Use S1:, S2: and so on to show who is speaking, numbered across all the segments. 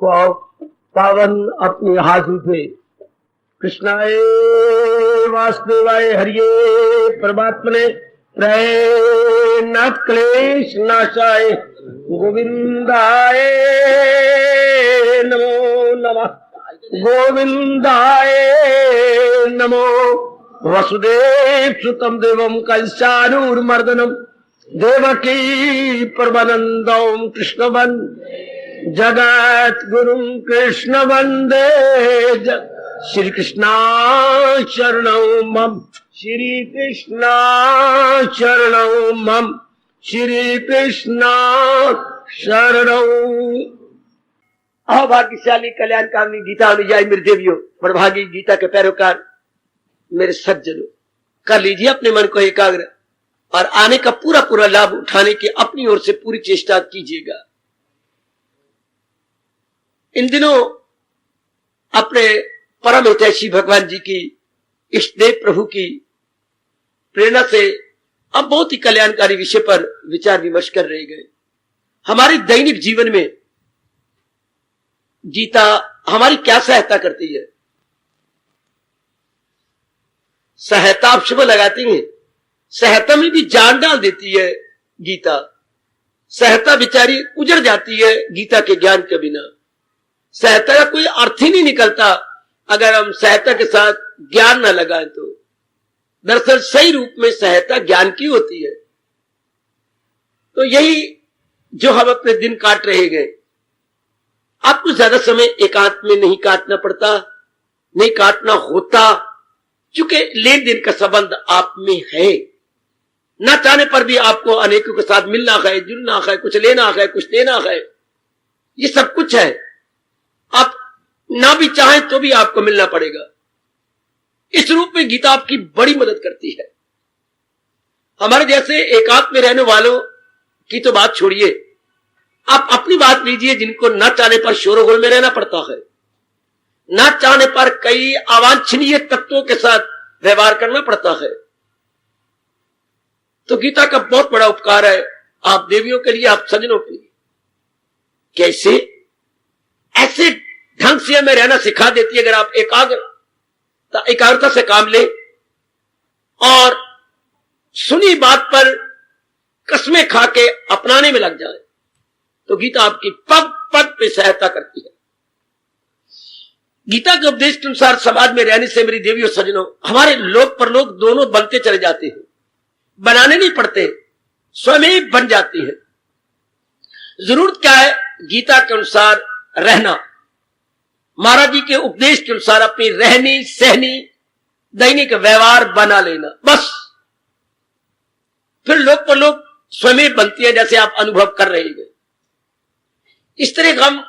S1: को पावन अपनी हाथों से कृष्णाय वासुदेवाय हरिये परमात्मने प्रणत क्लेश नाशाय गोविंदाय नमो नमः गोविंदाय नमो वसुदेव सुतम देवम कंसानूरमर्दनम देवकी परमानंदम कृष्ण वंदे जगत गुरु कृष्ण वंदे श्री कृष्णा शरणं मम श्री कृष्णा शरणं मम श्री कृष्णा शरणं। अभाग्यशाली कल्याणकामी गीता अनुयायी मेरे देवियों, प्रभागी गीता के पैरोकार मेरे सज्जनों, कर लीजिए अपने मन को एकाग्र और आने का पूरा पूरा लाभ उठाने की अपनी ओर से पूरी चेष्टा कीजिएगा। इन दिनों अपने परम हितैषी भगवान जी की इष्ट देव प्रभु की प्रेरणा से अब बहुत ही कल्याणकारी विषय पर विचार विमर्श कर रहे गए। हमारे दैनिक जीवन में गीता हमारी क्या सहायता करती है? सहायता आप शुभ लगाती हैं, सहायता में भी जान डाल देती है गीता। सहायता बेचारी उजड़ जाती है गीता के ज्ञान के बिना। सहायता का कोई अर्थ ही नहीं निकलता अगर हम सहायता के साथ ज्ञान न लगाएं तो। दरअसल सही रूप में सहायता ज्ञान की होती है। तो यही जो हम अपने दिन काट रहे गए, आपको ज्यादा समय एकांत में नहीं काटना पड़ता, नहीं काटना होता, क्योंकि लेन देन का संबंध आप में है। ना चाहने पर भी आपको अनेकों के साथ मिलना है, जुड़ना है, कुछ लेना है, कुछ देना है, ये सब कुछ है। आप ना भी चाहें तो भी आपको मिलना पड़ेगा। इस रूप में गीता आपकी बड़ी मदद करती है। हमारे जैसे एकांत में रहने वालों की तो बात छोड़िए, आप अपनी बात लीजिए, जिनको ना चाहने पर शोरगुल में रहना पड़ता है, ना चाहने पर कई अवांछनीय तत्वों के साथ व्यवहार करना पड़ता है। तो गीता का बहुत बड़ा उपकार है आप देवियों के लिए, आप सज्जनों के लिए। कैसे? ऐसे ढंग से हमें रहना सिखा देती है। अगर आप एकाग्रता से काम ले और सुनी बात पर कसमें खा के अपनाने में लग जाए, तो गीता आपकी पग पग पे सहायता करती है। गीता के उपदेश के अनुसार समाज में रहने से मेरी देवियों सज्जनों, हमारे लोक परलोक दोनों बनते चले जाते हैं। बनाने नहीं पड़ते, स्वयं ही बन जाती है। जरूरत क्या है? गीता के अनुसार रहना, महाराज जी के उपदेश के अनुसार अपनी रहनी सहनी दैनिक व्यवहार बना लेना, बस। फिर लोक परलोक स्वयं बनती है, जैसे आप अनुभव कर रहे हैं। इस तरह हम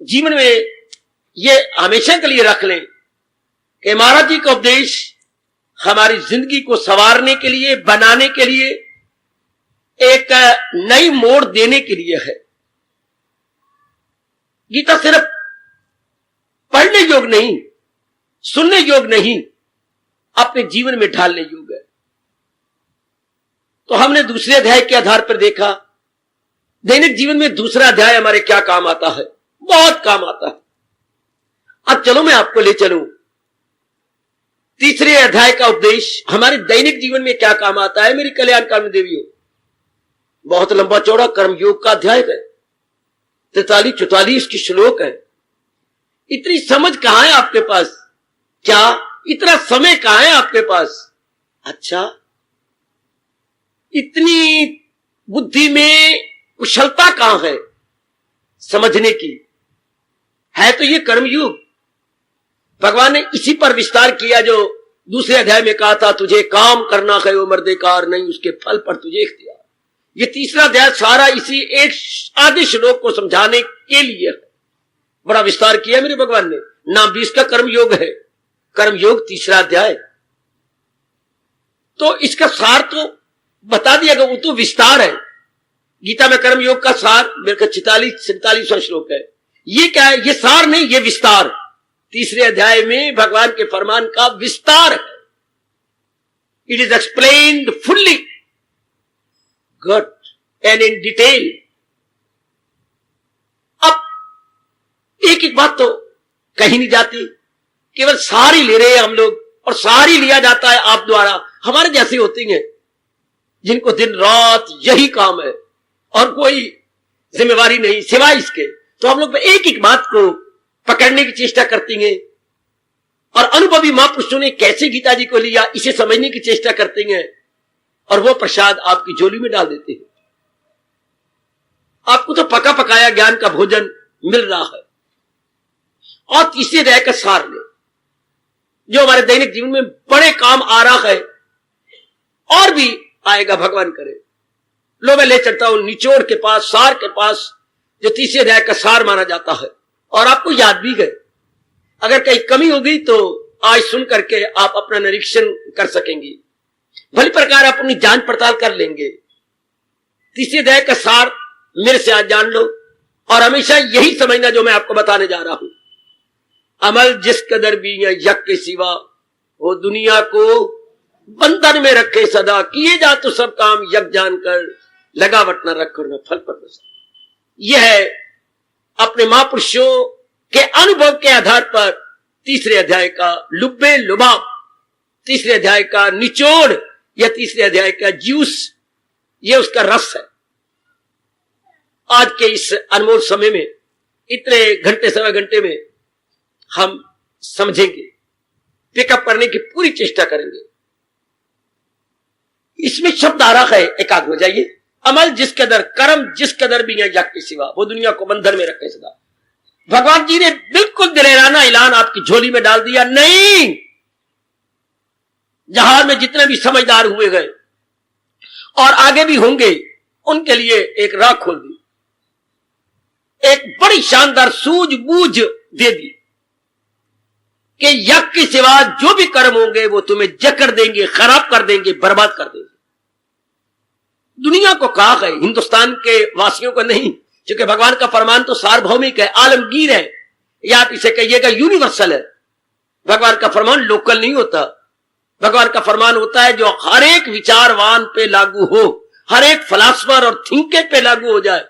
S1: जीवन में ये हमेशा के लिए रख लें कि महाराज जी का उपदेश हमारी जिंदगी को संवारने के लिए, बनाने के लिए, एक नई मोड़ देने के लिए है। गीता सिर्फ पढ़ने योग नहीं, सुनने योग नहीं, अपने जीवन में ढालने योग है। तो हमने दूसरे अध्याय के आधार पर देखा दैनिक जीवन में दूसरा अध्याय हमारे क्या काम आता है। बहुत काम आता है। अब चलो मैं आपको ले चलूं तीसरे अध्याय का उपदेश हमारे दैनिक जीवन में क्या काम आता है। मेरी कल्याणकामी देवियों, बहुत लंबा चौड़ा कर्मयोग का अध्याय है, 43-44 की श्लोक है। इतनी समझ कहां है आपके पास? क्या इतना समय कहां है आपके पास? अच्छा, इतनी बुद्धि में कुशलता कहां है समझने की? है तो ये कर्मयुग। भगवान ने इसी पर विस्तार किया जो दूसरे अध्याय में कहा था, तुझे काम करना है वो मर्देकार नहीं, उसके फल पर तुझे इख्तियार। ये तीसरा अध्याय सारा इसी एक आधे श्लोक को समझाने के लिए है। बड़ा विस्तार किया मेरे भगवान ने। नाम भी इसका कर्मयोग है, कर्मयोग तीसरा अध्याय। तो इसका सार तो बता दिया गया, वो तो विस्तार है। गीता में कर्मयोग का सार मेरे को 46-47वां श्लोक है। ये क्या है? ये सार नहीं, ये विस्तार। तीसरे अध्याय में भगवान के फरमान का विस्तार है। It is explained fully, good and in detail. अब एक बात तो कहीं नहीं जाती, केवल सारी ले रहे हैं हम लोग, और सारी लिया जाता है आप द्वारा। हमारे जैसे होती हैं जिनको दिन रात यही काम है और कोई जिम्मेवारी नहीं सिवाय इसके, तो हम लोग एक एक बात को पकड़ने की चेष्टा करती हैं। और अनुभवी महापुरुषों ने कैसे गीता जी को लिया इसे समझने की चेष्टा करती हैं, और वो प्रसाद आपकी झोली में डाल देते हैं। आपको तो पका पकाया ज्ञान का भोजन मिल रहा है। और तीसरे अध्याय का सार ले, जो हमारे दैनिक जीवन में बड़े काम आ रहा है और भी आएगा भगवान करे। लो मैं ले चलता हूं निचोड़ के पास, सार के पास, जो तीसरे अध्याय का सार माना जाता है। और आपको याद भी गए, अगर कहीं कमी हो गई तो आज सुन करके आप अपना निरीक्षण कर सकेंगे, भली प्रकार आप अपनी जांच पड़ताल कर लेंगे। तीसरे अध्याय का सार मेरे से आज जान लो, और हमेशा यही समझना जो मैं आपको बताने जा रहा हूं। अमल जिस कदर भी है यज्ञ के सिवा, वो दुनिया को बंधन में रखे सदा, किए जा तो सब काम यज्ञ जानकर, लगावट न रख और न फल पर बसा। यह है अपने महापुरुषों के अनुभव के आधार पर तीसरे अध्याय का लुब्बे लुभाव, तीसरे अध्याय का निचोड़ या तीसरे अध्याय का जूस, यह उसका रस है। आज के इस अनमोल समय में, इतने घंटे सवा घंटे में हम समझेंगे, पिकअप करने की पूरी चेष्टा करेंगे। इसमें शब्द आ रहा है, एकाग्र हो जाइए। अमल जिस कदर, कर्म जिस कदर भी है यज्ञ के सिवा, वो दुनिया को बंधन में रखे सदा। भगवान जी ने बिल्कुल दिलेराना ऐलान आपकी झोली में डाल दिया, नहीं। जहाज में जितने भी समझदार हुए गए और आगे भी होंगे, उनके लिए एक राह खोल दी, एक बड़ी शानदार सूझबूझ दे दी कि यज्ञ के सिवा जो भी कर्म होंगे वो तुम्हें जकड़ देंगे, खराब कर देंगे, बर्बाद कर देंगे। दुनिया को कहा है, हिंदुस्तान के वासियों को नहीं, क्योंकि भगवान का फरमान तो सार्वभौमिक है, आलमगीर है, या आप इसे कहिएगा यूनिवर्सल है। भगवान का फरमान लोकल नहीं होता। भगवान का फरमान होता है जो हर एक विचारवान पे लागू हो, हर एक फलासफर और थिंकर पे लागू हो जाए।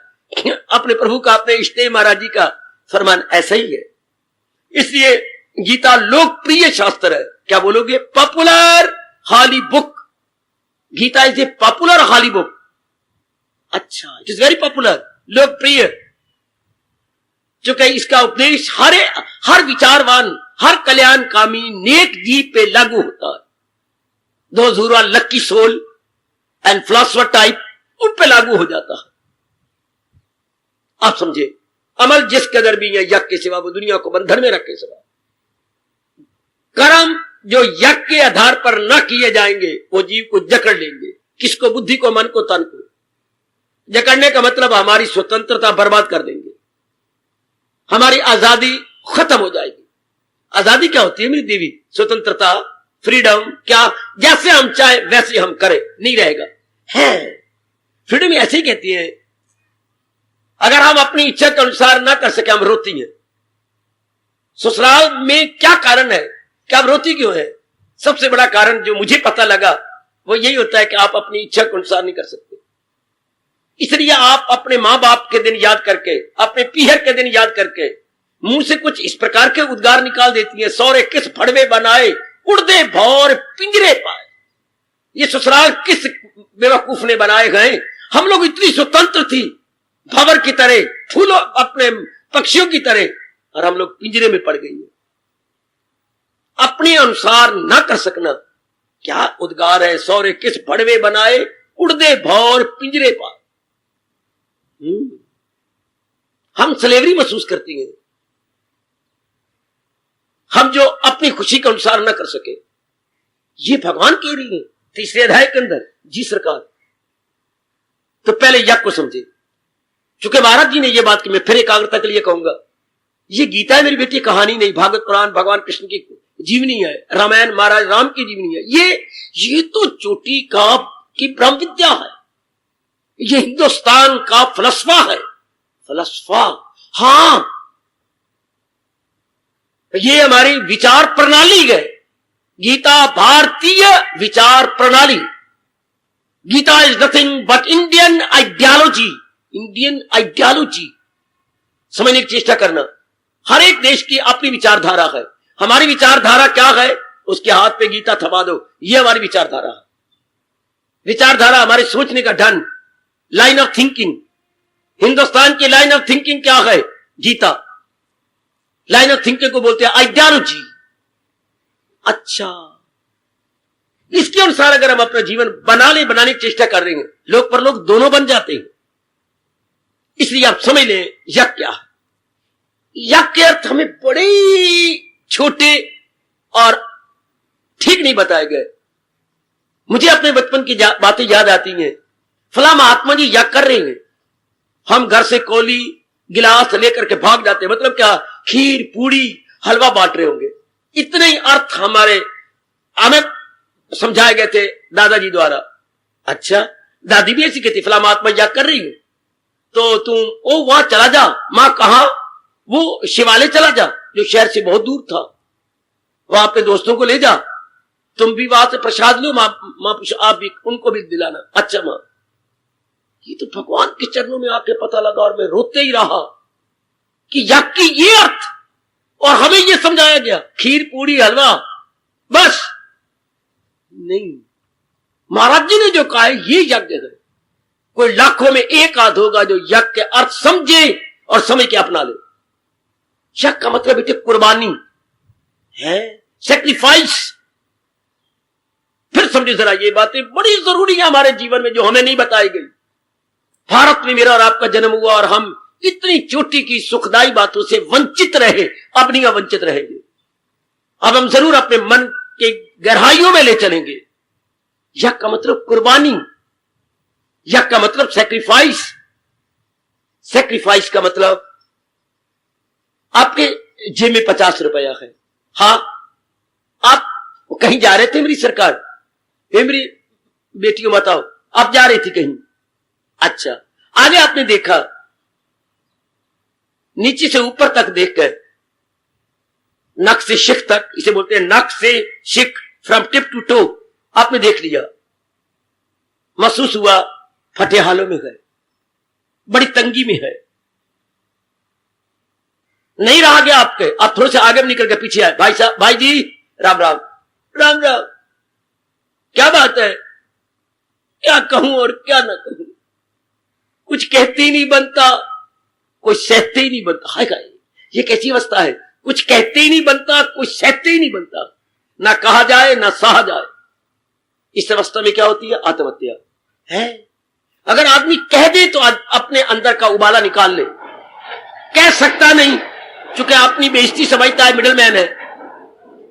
S1: अपने प्रभु का, अपने इष्टदेव महाराज जी का फरमान ऐसा ही है। इसलिए गीता लोकप्रिय शास्त्र है। क्या बोलोगे? Popular holy book. Gita is a popular holy book. अच्छा, इट इज वेरी पॉपुलर, लोकप्रिय, क्योंकि इसका उपदेश हर विचारवान, हर कल्याणकामी नेक जीव पे लागू होता है। Those who are lucky soul and philosopher type, उन पे लागू हो जाता है। आप समझे, अमल जिस कदर भी है यज्ञ के सिवा, वो दुनिया को बंधन में रखे सदा। कर्म जो यज्ञ के आधार पर न किए जाएंगे, वो जीव को जकड़ लेंगे। किसको? बुद्धि को, मन को, तन को। जकड़ने का मतलब हमारी स्वतंत्रता बर्बाद कर देंगे, हमारी आजादी खत्म हो जाएगी। आजादी क्या होती है मेरी देवी? स्वतंत्रता, फ्रीडम। क्या? जैसे हम चाहे वैसे हम करें, नहीं रहेगा है। फ्रीडम ऐसे ही कहती है। अगर हम अपनी इच्छा के अनुसार ना कर सके, हम रोती हैं। ससुराल में क्या कारण है कि आप रोती क्यों है? सबसे बड़ा कारण जो मुझे पता लगा वो यही होता है कि आप अपनी इच्छा के अनुसार नहीं कर सकते। इसलिए आप अपने मां बाप के दिन याद करके, अपने पीहर के दिन याद करके मुंह से कुछ इस प्रकार के उद्गार निकाल देती है, सौरे किस फड़वे बनाए, उड़दे भौर पिंजरे पाए। ये ससुराल किस बेवकूफ ने बनाए गए। हम लोग इतनी स्वतंत्र थी, भंवर की तरह, फूलों, अपने पक्षियों की तरह, और हम लोग पिंजरे में पड़ गई है। अपने अनुसार ना कर सकना, क्या उद्गार है। सौरे किस फड़वे बनाए, उड़दे भौर पिंजरे पाए। हम स्लेवरी महसूस करती हैं, हम जो अपनी खुशी के अनुसार ना कर सके। ये भगवान कह रही है तीसरे अध्याय के अंदर। जी सरकार, तो पहले यज्ञ को समझे, क्योंकि महाराज जी ने ये बात की। मैं फिर एकाग्रता के लिए कहूंगा, ये गीता है मेरी बेटी, कहानी नहीं। भागवत पुराण भगवान कृष्ण की जीवनी है, रामायण महाराज राम की जीवनी है। ये तो चोटी का की ब्रह्म विद्या है। ये हिंदुस्तान का फलसफा है। फलसफा, हाँ, ये हमारी विचार प्रणाली है। गीता भारतीय विचार प्रणाली। Gita is nothing but Indian ideology. Indian ideology समझने की चेष्टा करना। हर एक देश की अपनी विचारधारा है। हमारी विचारधारा क्या है? उसके हाथ पे गीता थमा दो, ये हमारी विचारधारा है। विचारधारा हमारे सोचने का ढंग, लाइन ऑफ थिंकिंग। हिंदुस्तान की लाइन ऑफ थिंकिंग क्या है? गीता। लाइन ऑफ थिंकिंग को बोलते हैं आइडियोलॉजी। अच्छा, इसके अनुसार अगर हम अपना जीवन बनाने की चेष्टा कर रहे हैं, लोग पर लोग दोनों बन जाते हैं। इसलिए आप समझ लें यज्ञ क्या है। यज्ञ के अर्थ हमें बड़े छोटे और ठीक नहीं बताए गए। मुझे अपने बचपन की बातें याद आती हैं। फला महात्मा जी यज्ञ कर रहे हैं, हम घर से कोली गिलास लेकर के भाग जाते हैं। मतलब क्या? खीर पूड़ी हलवा बांट रहे होंगे। इतने ही अर्थ हमें समझाए गए थे दादाजी द्वारा। अच्छा, दादी भी ऐसी कहती, फला महात्मा यज्ञ कर रही है तो तुम वहां चला जा। मां कहा? वो शिवालय चला जा, जो शहर से बहुत दूर था। वहां अपने दोस्तों को ले जा, तुम भी वहां से प्रसाद लो, मां आप भी उनको भी दिलाना। अच्छा मां, ये तो भगवान के चरणों में आके पता लगा और मैं रोते ही रहा कि यज्ञ की ये अर्थ, और हमें ये समझाया गया खीर पूरी हलवा बस नहीं। महाराज जी ने जो कहा है ये यज्ञ है। कोई लाखों में एक आध होगा जो यज्ञ के अर्थ समझे और समझ के अपना ले। यज्ञ का मतलब बेटे कुर्बानी है, सैक्रिफाइस। फिर समझे जरा, ये बातें बड़ी जरूरी है हमारे जीवन में जो हमें नहीं बताई गई। भारत में मेरा और आपका जन्म हुआ और हम इतनी चोटी की सुखदायी बातों से वंचित रहे, अब नहीं वंचित रहेंगे। अब हम जरूर अपने मन के गहराइयों में ले चलेंगे। यज्ञ का मतलब कुर्बानी, यज्ञ का मतलब सैक्रिफाइस। सैक्रिफाइस का मतलब आपके जेब में 50 रुपया है। हाँ, आप कहीं जा रहे थे, मेरी सरकार, मेरी बेटियों बताओ, आप जा रही थी कहीं। अच्छा, आगे आपने देखा, नीचे से ऊपर तक देखकर, नक से शिख तक, इसे बोलते हैं नक से शिख, फ्रॉम टिप टू टो, आपने देख लिया। महसूस हुआ फटे हालों में है, बड़ी तंगी में है, नहीं रहा गया आपके। आप थोड़े से आगे निकल के पीछे आए। भाई साहब, भाई जी, राम राम। राम राम। क्या बात है? क्या कहूं और क्या ना कहूं, कुछ कहते ही नहीं बनता, कुछ सहते ही नहीं बनता। हाय हाय, ये कैसी अवस्था है? कुछ कहते ही नहीं बनता, कुछ सहते ही नहीं बनता, ना कहा जाए ना सहा जाए। इस अवस्था में क्या होती है? आत्महत्या है। अगर आदमी कह दे तो अपने अंदर का उबाला निकाल ले। कह सकता नहीं चूंकि अपनी बेइज्जती समझता है, मिडिल मैन है,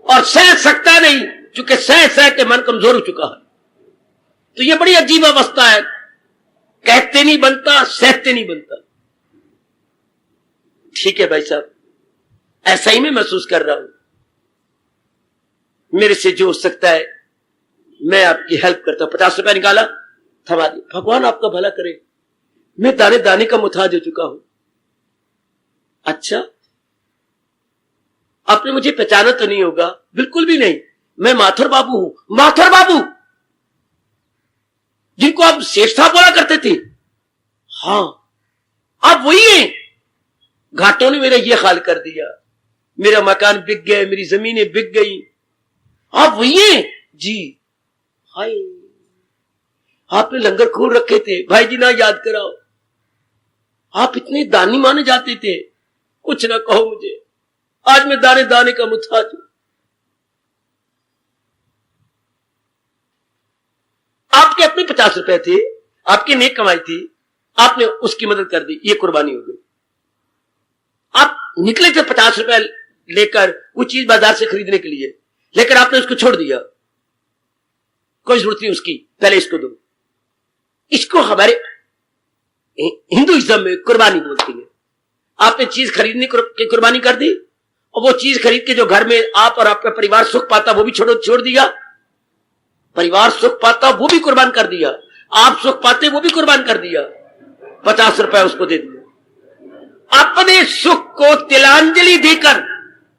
S1: और सह सकता नहीं चूंकि सह सह के मन कमजोर हो चुका है। तो ये बड़ी अजीब अवस्था है, कहते नहीं बनता, सहते नहीं बनता। ठीक है भाई साहब, ऐसा ही मैं महसूस कर रहा हूं। मेरे से जो हो सकता है मैं आपकी हेल्प करता हूं। 50 रुपया निकाला, थमा दिया। भगवान आपका भला करे। मैं दाने दाने का मुताज हो चुका हूं। अच्छा, आपने मुझे पहचाना तो नहीं होगा? बिल्कुल भी नहीं, मैं माथुर बाबू हूं। माथुर बाबू जिनको आप सेठ साहब बोला करते थे? हां, आप वही हैं। घाटों ने मेरा ये हाल कर दिया, मेरा मकान बिक गए, मेरी जमीनें बिक गई। आप वही हैं? जी। हाय, आपने लंगर खोल रखे थे। भाई जी ना याद कराओ, आप इतने दानी माने जाते थे। कुछ ना कहो मुझे, आज मैं दाने दाने का मुताज हूं। आपके अपने 50 रुपए थे, आपकी नेक कमाई थी, आपने उसकी मदद कर दी, ये कुर्बानी हो गई। आप निकले थे 50 रुपए लेकर कुछ चीज बाजार से खरीदने के लिए, लेकर आपने उसको छोड़ दिया। कोई जरूरत नहीं उसकी, पहले इसको दो। इसको हमारे हिंदुइज्म में कुर्बानी बोलती है। आपने चीज खरीदने की कुर्बानी कर दी, और वो चीज खरीद के जो घर में आप और आपका परिवार सुख पाता वो भी छोड़ दिया। परिवार सुख पाता वो भी कुर्बान कर दिया, आप सुख पाते वो भी कुर्बान कर दिया। 50 रुपए उसको दे दिया। अपने सुख को तिलांजलि देकर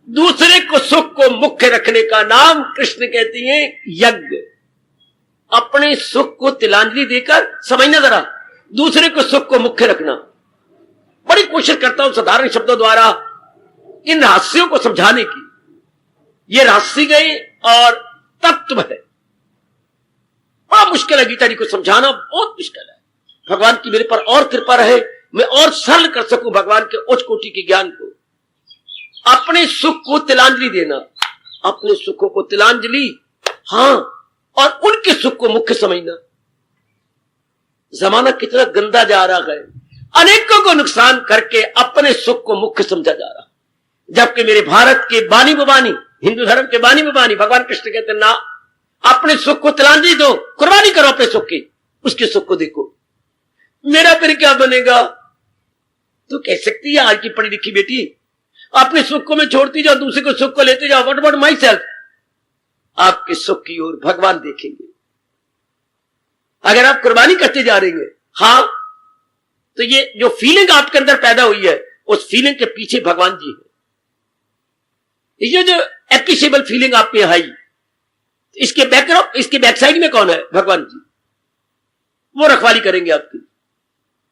S1: दूसरे को सुख को मुख्य रखने का नाम कृष्ण कहती है यज्ञ। अपने सुख को तिलांजलि देकर, समझना जरा, दूसरे को सुख को मुख्य रखना। बड़ी कोशिश करता हूं साधारण शब्दों द्वारा इन रहस्यों को समझाने की। ये रहस्य गए और तत्व है, बड़ा मुश्किल है गीता जी को समझाना, बहुत मुश्किल है। भगवान की मेरे पर और कृपा रहे, मैं और सरल कर सकूं भगवान के उच्च कोटि के ज्ञान को। अपने सुख को तिलांजलि देना, अपने सुखों को तिलांजलि, हां, और उनके सुख को मुख्य समझना। जमाना कितना गंदा जा रहा है, अनेकों को नुकसान करके अपने सुख को मुख्य समझा जा रहा, जबकि मेरे भारत के बानी बबानी, हिंदू धर्म के बानी बबानी भगवान कृष्ण कहते ना, अपने सुख को तिलांजलि दो, कुर्बानी करो अपने सुख की, उसके सुख को देखो। मेरा फिर क्या बनेगा? तो कह सकती है आज की पढ़ी लिखी बेटी, अपने सुख को मैं छोड़ती जाओ, दूसरे को सुख को लेते जाओ, व्हाट अबाउट माई सेल्फ? आपके सुख की ओर भगवान देखेंगे। अगर आप कुर्बानी करते जा रहे हैं, हां, तो ये जो फीलिंग आपके अंदर पैदा हुई है, उस फीलिंग के पीछे भगवान जी है। ये जो एप्रिशिएबल फीलिंग आप में आई, इसके बैकग्राउंड, इसके बैकसाइड में कौन है? भगवान जी। वो रखवाली करेंगे आपकी।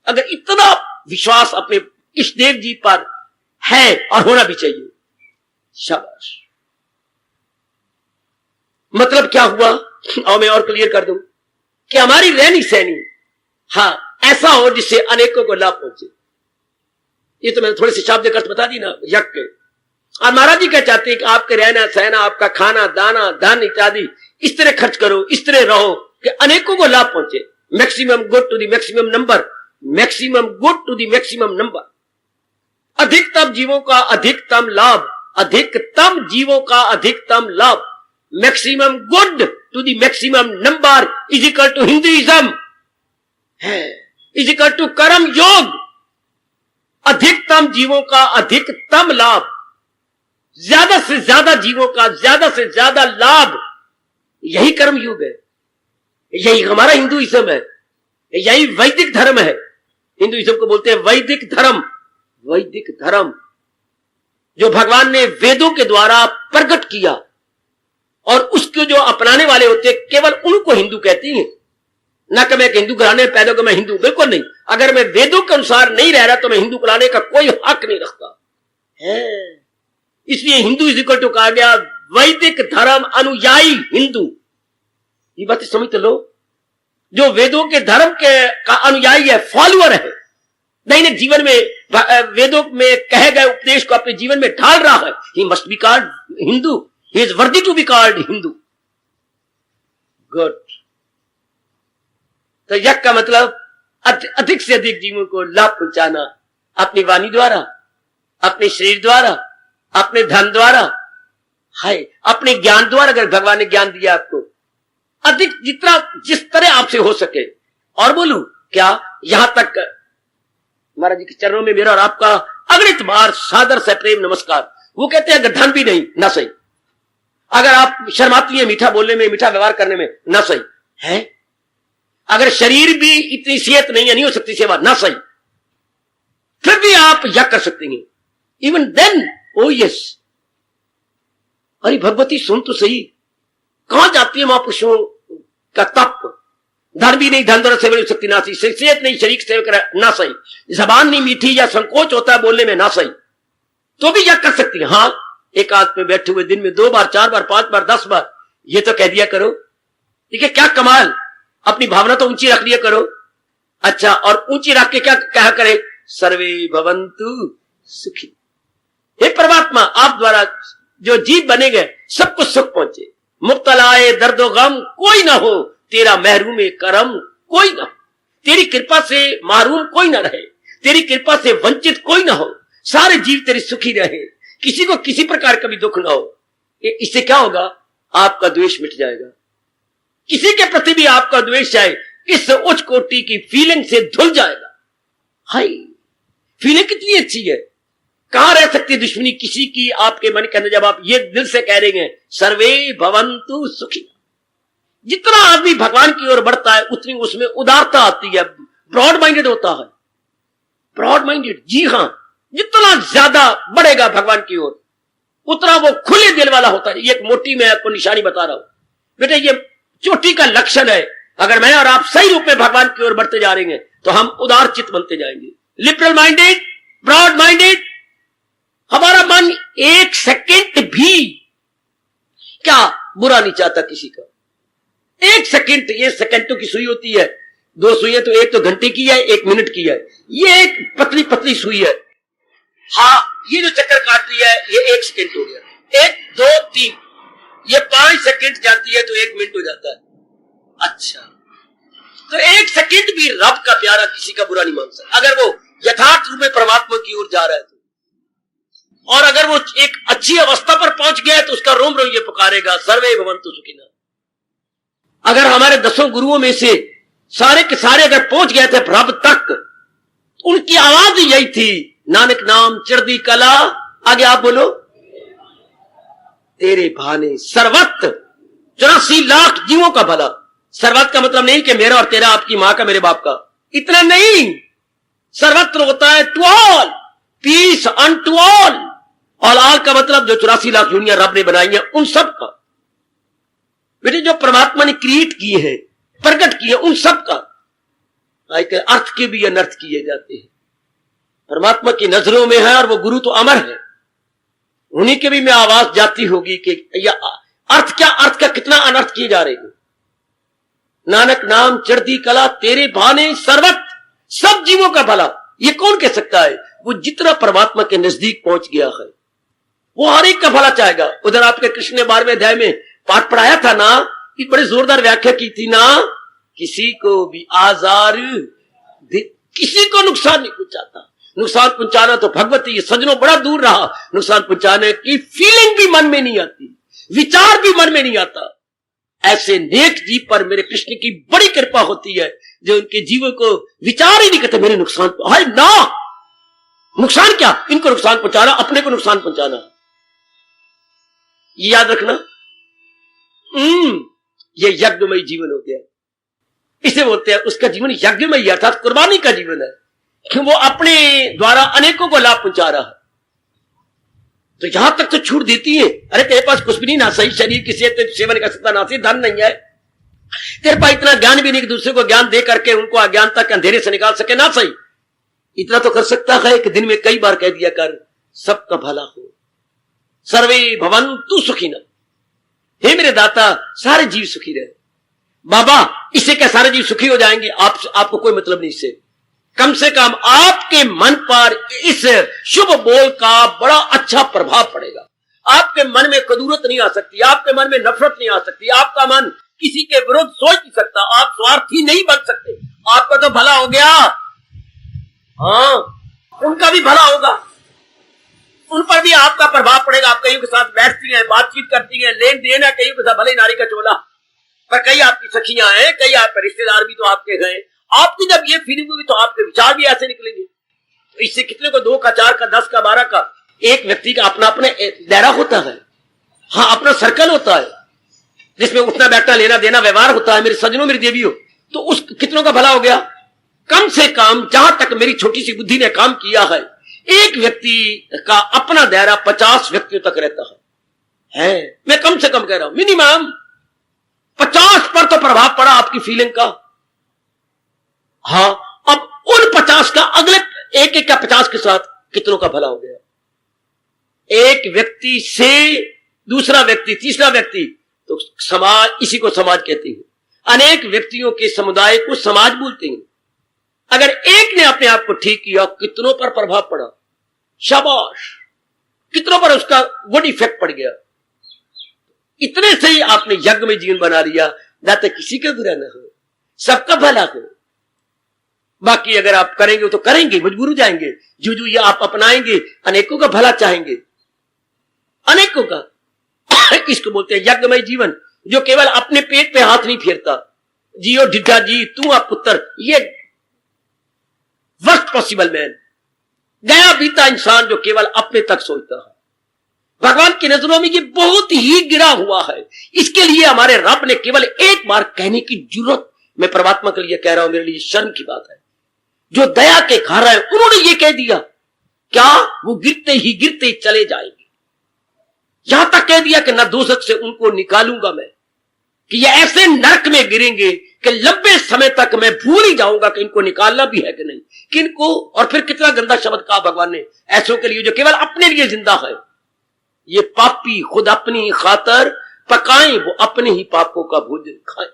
S1: अगर इतना विश्वास अपने इष्ट देव जी पर है, और होना भी चाहिए, शाबाश। मतलब क्या हुआ, और मैं और क्लियर कर दूं कि हमारी रहनी सहनी, हां, ऐसा हो जिससे अनेकों को लाभ पहुंचे। ये तो मैंने थोड़े से शाब्दिक अर्थ बता दी ना यज्ञ के। और महाराज जी क्या चाहते हैं कि आपके रहना सहना, आपका खाना दाना धन इत्यादि इस तरह खर्च करो, इस तरह रहो कि अनेकों को लाभ पहुंचे। Maximum good to the maximum number, maximum good to the maximum number. अधिकतम जीवों का अधिकतम लाभ, अधिकतम जीवों का अधिकतम लाभ, maximum good to the maximum number is equal to Hinduism है, is equal to karma yoga. अधिकतम जीवों का अधिकतम लाभ, ज्यादा से ज्यादा जीवों का ज्यादा से ज्यादा लाभ, यही कर्म युग है, यही हमारा हिंदुइज्म है, यही वैदिक धर्म है। हिंदुइज्म को बोलते हैं वैदिक धर्म। वैदिक धर्म जो भगवान ने वेदों के द्वारा प्रकट किया, और उसको जो अपनाने वाले होते हैं केवल उनको हिंदू कहती हैं। ना कि मैं हिंदू घराने में पैदा हो मैं हिंदू, बिल्कुल नहीं। अगर मैं वेदों के अनुसार नहीं रह रहा तो मैं हिंदू कहलाने का कोई हक नहीं रखता है। इसलिए हिंदू इज इक्वल टू कहा गया वैदिक धर्म अनुयायी हिंदू। ये बातें समझ तो लो, जो वेदों के धर्म के का अनुयायी है, फॉलोअर है, दैनिक जीवन में वेदों में कहे गए उपदेश को अपने जीवन में ढाल रहा है, he must be called Hindu, he is worthy to be called Hindu. Good. तो यज्ञ का मतलब अधिक से अधिक जीवों को लाभ पहुंचाना, अपनी वाणी द्वारा, अपने शरीर द्वारा, अपने धन द्वारा, हाय अपने ज्ञान द्वारा। अगर भगवान ने ज्ञान दिया आपको, अधिक जितना जिस तरह आपसे हो सके। और बोलूं क्या, यहां तक महाराज जी के चरणों में मेरा और आपका अगणित बार सादर से प्रेम नमस्कार। वो कहते हैं अगर धन भी नहीं ना सही, अगर आप शर्माती है मीठा बोलने में, मीठा व्यवहार करने में, ना सही है। अगर शरीर भी इतनी सेहत नहीं है, नहीं हो सकती सेवा, ना सही, फिर भी आप यह कर सकते हैं। Even then oh yes. अरे भगवती सुन तो सही, कहां जाती है महापुरुषों का तप। धन भी नहीं, धन द्वारा सेवा नहीं हो सकती, ना सही। सेहत नहीं, शरीर की सेवा करे, ना सही। जबान नहीं मीठी या संकोच होता है बोलने में, ना सही, तो भी यह कर सकती है। हाँ, एक आध पे बैठे हुए दिन में 2 बार 4 बार 5 बार 10 बार ये तो कह दिया करो। ठीक है, क्या कमाल, अपनी भावना तो ऊंची रख लिया करो। अच्छा, और ऊंची रख के क्या कहा करे, सर्वे भवन्तु सुखी। हे परमात्मा, आप द्वारा जो जीव बने गए सबको सुख पहुंचे, मुब्तलाए दर्दो गम कोई ना हो, तेरा महरूम करम कोई ना हो, तेरी कृपा से महरूम कोई ना रहे, तेरी कृपा से वंचित कोई ना हो, सारे जीव तेरे सुखी रहे, किसी को किसी प्रकार का भी दुख ना हो। इससे क्या होगा, आपका द्वेष मिट जाएगा। किसी के प्रति भी आपका द्वेष जाए, इस उच्च कोटि की फीलिंग से धुल जाएगा। हाय, फीलिंग कितनी अच्छी है। कहां रह सकती है दुश्मनी किसी की आपके मन के अंदर, जब आप ये दिल से कह रहे हैं सर्वे भवन्तु सुखी। जितना आदमी भगवान की ओर बढ़ता है उतनी उसमें उदारता आती है, ब्रॉड माइंडेड होता है। ब्रॉड माइंडेड, जी हां, जितना ज्यादा बढ़ेगा भगवान की ओर उतना वो खुले दिल वाला होता है। ये एक मोटी मैं आपको निशानी बता रहा हूं बेटे, ये चोटी का लक्षण है। अगर मैं और आप सही रूप में भगवान की ओर बढ़ते जा रहे हैं तो हम उदार चित्त बनते जाएंगे। लिबरल माइंडेड, ब्रॉड माइंडेड, हमारा मन एक सेकंड भी क्या बुरा नहीं चाहता किसी का। एक सेकंड, ये सेकंडों की सुई होती है, 2 सुई है, तो एक तो घंटे की है, 1 मिनट की है, ये एक पतली पतली सुई है। हाँ, ये जो चक्कर काट रही है ये 1 सेकंड हो गया, 1 2 3, ये 5 सेकंड जाती है तो 1 मिनट हो जाता है। अच्छा, तो 1 सेकंड भी रब का प्यारा किसी का बुरा नहीं मान सकता, अगर वो यथार्थ रूप में परमात्मा की ओर जा रहा है तो। और अगर वो एक अच्छी अवस्था पर पहुंच गया है तो उसका रोम रोम ये पुकारेगा, सर्वे भवन्तु सुखिनः। अगर हमारे 10 गुरुओं में से सारे के सारे अगर पहुंच गए थे रब तक, उनकी आवाज ही यही थी, नानक नाम चढ़दी कला, आगे आप बोलो, तेरे भाने सर्वत्र 84 लाख जीवों का भला। सर्वत्र का मतलब नहीं कि मेरा और तेरा, आपकी मां का, मेरे बाप का, इतना नहीं। सर्वत्र होता है to all, peace unto all. All का मतलब जो 84 लाख दुनिया रब ने बनाई है उन सब का, बेटे जो परमात्मा ने क्रिएट किए हैं, प्रकट किए, उन सब का अर्थ के भी अनर्थ किए जाते हैं, परमात्मा की नजरों में है। और वो गुरु तो अमर है, उन्हीं के भी में आवाज जाती होगी कि या अर्थ क्या, अर्थ का कितना अनर्थ किए जा रहे हैं। नानक नाम चढ़दी कला, तेरे भाने सर्वत्र, सब जीवों का भला। ये कौन कह सकता है? वो जितना परमात्मा के नजदीक पहुंच गया है वो हर एक का भला चाहेगा। उधर आपके कृष्ण ने 12वें अध्याय में पाठ पढ़ाया था ना, कि बड़ी जोरदार व्याख्या की थी ना, किसी को भी आजार किसी को नुकसान नहीं पहुंचाता। नुकसान पहुंचाना तो भगवती सजनों बड़ा दूर रहा, नुकसान पहुंचाने की फीलिंग भी मन में नहीं आती, विचार भी मन में नहीं आता। ऐसे नेक जीव पर मेरे कृष्ण की बड़ी कृपा होती है, जो उनके जीवन को विचार ही नहीं करते मेरे नुकसान है ना। नुकसान क्या, इनको नुकसान पहुंचाना, अपने को नुकसान पहुंचाना, ये याद रखना। ये यज्ञमय जीवन हो गया, इसे बोलते हैं उसका जीवन यज्ञमय अर्थात कुर्बानी का जीवन है, कि वो अपने द्वारा अनेकों को लाभ पहुंचा रहा है। तो यहां तक तो छूट देती है, अरे तेरे पास कुछ भी नहीं, ना सही शरीर की सेवन कर सकता, ना सही धन नहीं है, तेरे पास इतना ज्ञान भी नहीं कि दूसरे को ज्ञान दे करके उनको अज्ञानता के अंधेरे से निकाल सके, ना सही इतना तो कर सकता है कि दिन में कई बार कह दिया कर, सबका भला हो, सर्वे भवन्तु सुखिनः। हे मेरे दाता, सारे जीव सुखी रहे। बाबा, इससे क्या सारे जीव सुखी हो जाएंगे? आपको कोई मतलब नहीं इससे। कम से कम आपके मन पर इस शुभ बोल का बड़ा अच्छा प्रभाव पड़ेगा। आपके मन में कदूरत नहीं आ सकती, आपके मन में नफरत नहीं आ सकती, आपका मन किसी के विरुद्ध सोच नहीं सकता, आप स्वार्थी नहीं बन सकते। आपका तो भला हो गया, हाँ, उनका भी भला होगा, उन पर भी आपका प्रभाव पड़ेगा। आप कईयों के साथ बैठती हैं, बातचीत करती हैं, लेन देन है कईयों के साथ, भले नारी का चोला, पर कई आपकी सखियां हैं, कई आपके रिश्तेदार भी तो आपके गए। आपकी जब ये फीलिंग होगी तो आपके विचार भी ऐसे निकलेंगे। तो इससे कितने को 2 का 4 का 10 का 12 का, एक व्यक्ति का अपना अपना दायरा होता है, हाँ, अपना सर्कल होता है, जिसमें उठना बैठना लेना देना व्यवहार होता है। मेरे सजनों, मेरी देवियों, तो उस कितनों का भला हो गया? कम से कम जहां तक मेरी छोटी सी बुद्धि ने काम किया है, एक व्यक्ति का अपना दायरा 50 व्यक्तियों तक रहता है। मैं कम से कम कह रहा हूं, मिनिमम 50 पर तो प्रभाव पड़ा आपकी फीलिंग का। हाँ, अब उन 50 का अगले एक का 50 के साथ कितनों का भला हो गया? एक व्यक्ति से दूसरा व्यक्ति, तीसरा व्यक्ति, तो समाज, इसी को समाज कहते हैं। अनेक व्यक्तियों के समुदाय को समाज बोलते हैं। अगर एक ने अपने आप को ठीक किया, कितनों पर प्रभाव पड़ा, शाबाश, कितनों पर उसका गुड इफेक्ट पड़ गया। इतने से ही आपने यज्ञ में जीवन बना लिया, ना तो किसी का बुरा ना हो, सबका भला हो। बाकी अगर आप करेंगे तो करेंगे, मजबूर हो जाएंगे। जो जो ये आप अपनाएंगे, अनेकों का भला चाहेंगे, अनेकों का। इसको बोलते हैं यज्ञमय जीवन, जो केवल अपने पेट पे हाथ नहीं फेरता, जियो ढिढा जी तू आप पुत्र, ये वर्स्ट पॉसिबल मैन, गया बीता इंसान जो केवल अपने तक सोचता है। भगवान की नजरों में ये बहुत ही गिरा हुआ है। इसके लिए हमारे रब ने केवल एक बार कहने की जरूरत, मैं परमात्मा के लिए कह रहा हूं, मेरे लिए शर्म की बात है, जो दया के घर है उन्होंने ये कह दिया, क्या वो गिरते ही गिरते चले जाएंगे। यहां तक कह दिया कि न दोजख से उनको निकालूंगा मैं, कि ये ऐसे नरक में गिरेंगे कि लंबे समय तक मैं भूल ही जाऊंगा कि इनको निकालना भी है कि नहीं, किनको। और फिर कितना गंदा शब्द कहा भगवान ने ऐसों के लिए जो केवल अपने लिए जिंदा है। ये पापी खुद अपनी खातर पकाएं, वो अपने ही पापों का भोजन खाएं।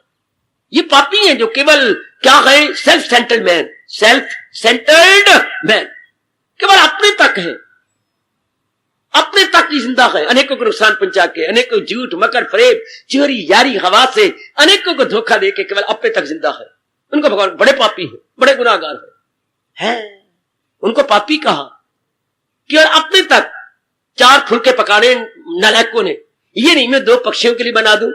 S1: ये पापी हैं जो केवल क्या है, self centred man, self centred man, केवल अपने तक है, अपने तक ही जिंदा है, अनेकों को नुकसान पहुंचा के, अनेकों झूठ मकर फरेब चोरी यारी हवा से अनेकों को धोखा देके केवल अपने तक जिंदा है। उनको भगवान बड़े पापी है, बड़े गुनाहगार है। उनको पापी कहा केवल अपने तक। 4 फुलके पकाने नालायकों ने, ये नहीं मैं 2 पक्षियों के लिए बना दूं,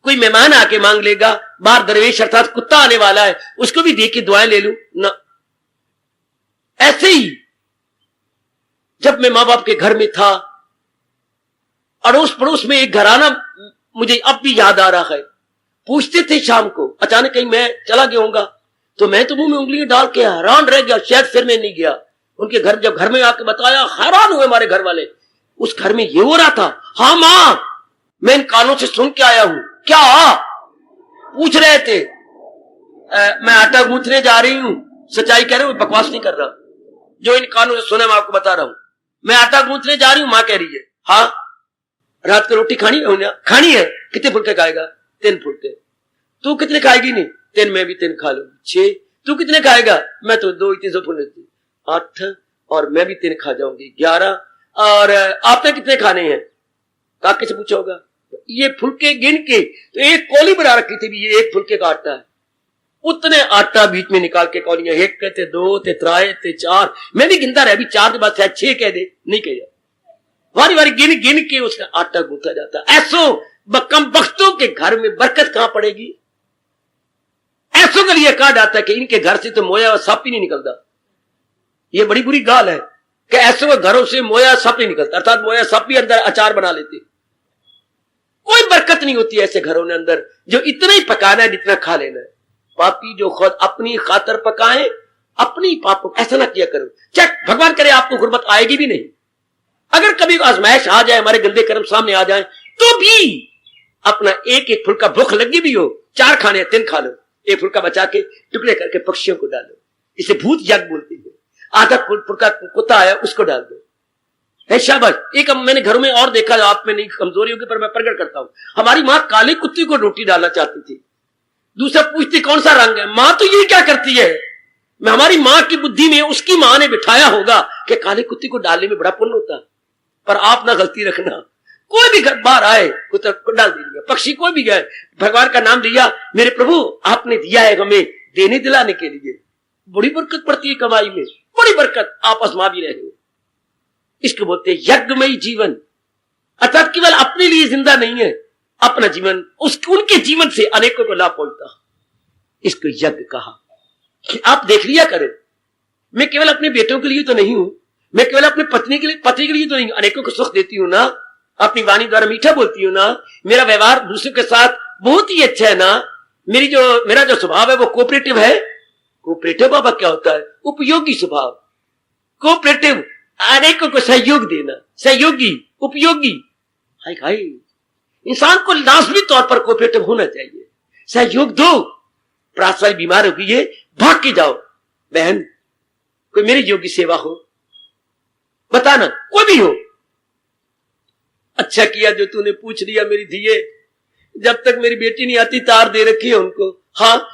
S1: कोई मेहमान आके मांग लेगा, बाहर दरवेश अर्थात कुत्ता आने वाला है उसको भी दे के दुआएं ले लूं ना। ऐसे ही जब मैं मां बाप के घर में था, अड़ोस पड़ोस में एक घराना मुझे अब भी याद आ रहा है, पूछते थे शाम को, अचानक कहीं मैं चला गया होऊंगा तो मैं तो मुंह में उंगलियां डाल के हैरान रह गया, शायद फिर मैं नहीं गया उनके घर। जब घर में आके बताया, हैरान हुए हमारे घर वाले, उस घर में ये हो रहा था। हाँ मां, मैं इन कानों से सुन के आया हूं। क्या पूछ रहे थे? मैं आटा गूंथने जा रही हूं। सच्चाई कह रहे हो, बकवास नहीं कर रहा, जो इन कानों से सुना मैं आपको बता रहा हूं। मैं आटा गूंथने जा रही हूं, मां कह रही है। हाँ, रात को रोटी खानी है? खानी है। कितने फुलके खाएगा? 3 फुलके। तू कितने खाएगी? नहीं 3, मैं भी 3 खा लूंगी। 6। तू कितने खाएगा? मैं तो 2 ही 3 फुलके। 8 और मैं भी 3 खा जाऊंगी। 11। और आपने कितने खाने हैं? काके से पूछा होगा। ये फुलके गिन के तो एक कौली बना रखी थी, ये 1 फुलके का आटा है। उतने आटा बीच में निकाल के कौलियां, 1 कहते 2 ते 3 ते 4, मैं भी गिनता रहा भी 4 के बाद शायद 6 कह दे, नहीं कह जाए, बारी बारी गिन गिन के उसका आटा गूंथा जाता। ऐसो कम बख्तों के घर में बरकत कहां पड़ेगी? ऐसों के लिए कहा जाता है कि इनके घर से तो मोया और सांप ही नहीं निकलता। ये बड़ी बुरी गाल है कि ऐसे घरों से मोया सांप नहीं निकलता, अर्थात मोया सांप भी अंदर अचार बना लेते। कोई बरकत नहीं होती ऐसे घरों के अंदर जो इतना ही पकाना है जितना खा लेना है। पापी जो खुद अपनी खातर पकाए, अपनी पापों, ऐसा ना किया करो। चाहे भगवान करे आपको गुर्बत आएगी भी नहीं, अगर कभी आजमाइश आ जाए, हमारे गंदे कर्म सामने आ जाए, तो भी अपना 1-1 फुलका, भूख लगी भी हो, 4 खाने 3 खा लो, 1 फुलका बचा के टुकड़े करके पक्षियों को डालो। इसे भूत यज्ञ बोलते हैं। आधा फुलका कुत्ता आया उसको डाल दो, है शाबाश। एक मैंने घरों में और देखा, आप में नहीं कमजोरी होगी पर मैं प्रकट करता हूं। हमारी मां काले कुत्ते को रोटी डालना चाहती थी, दूसरा पूछती कौन सा रंग है, मां तो ये क्या करती है। मैं हमारी मां की बुद्धि में उसकी मां ने बिठाया होगा कि काले कुत्ते को डालने में बड़ा पुण्य होता, पर आप ना गलती रखना, कोई भी घर बाहर आए कुत्ता को डाल दीजिएगा, पक्षी कोई भी गए, भगवान का नाम लिया, मेरे प्रभु आपने दिया है हमें देने दिलाने के लिए, बड़ी बरकत पड़ती है कमाई में, बड़ी बरकत, आप आजमा भी रहे हो। इसको बोलते हैं यज्ञमयी जीवन, अर्थात केवल अपने लिए जिंदा नहीं है, अपना जीवन उनके जीवन से अनेकों को लाभ पहुंचता, इसको यज्ञ कहा। आप देख लिया करें, मैं केवल अपने बेटों के लिए तो नहीं हूं, मैं केवल अपने पति के लिए तो नहीं, अनेकों को सुख देती हूं ना, अपनी वाणी द्वारा मीठा बोलती हूं ना, मेरा व्यवहार दूसरों के साथ बहुत ही अच्छा है ना, मेरा जो स्वभाव है वो कोऑपरेटिव है। कोऑपरेटिव बाबा क्या होता है? उपयोगी स्वभाव, कोऑपरेटिव, अनेकों को सहयोग देना, सहयोगी, उपयोगी। हाय हाय, इंसान को लाजमी तौर पर कोऑपरेटिव होना चाहिए, सहयोग दो। प्रार्थना बीमार होगी ये भाग के जाओ, बहन कोई मेरी योगी सेवा हो बताना, कोई भी हो। अच्छा किया जो तूने पूछ लिया मेरी धिये, जब तक मेरी बेटी नहीं आती तार दे रखी है उनको। हाँ,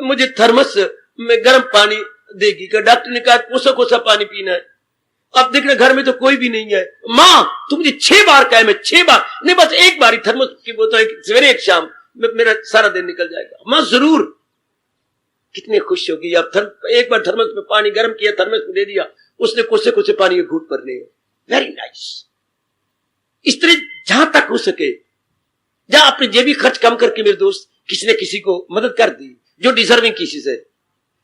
S1: मुझे थर्मस में गर्म पानी देगी, का डॉक्टर ने कहा कोसा कोसा पानी पीना है। अब देखना घर में तो कोई भी नहीं है, माँ तुम मुझे 6 बार कहे, मैं 6 बार नहीं, बस 1 बार ही थर्मस की बोतल, सवेरे 1 शाम, मेरा सारा दिन निकल जाएगा। माँ जरूर, कितनी खुश होगी। अब एक बार थर्मस में पानी गर्म किया, थर्मस में दे दिया, उसने कोसे कोसे पानी के घूंट भरने हैं। Very nice. इस तरह जहां तक हो सके, जहां अपने जेबी खर्च कम करके मेरे दोस्त किसी ने किसी को मदद कर दी जो डिजर्विंग किसी से,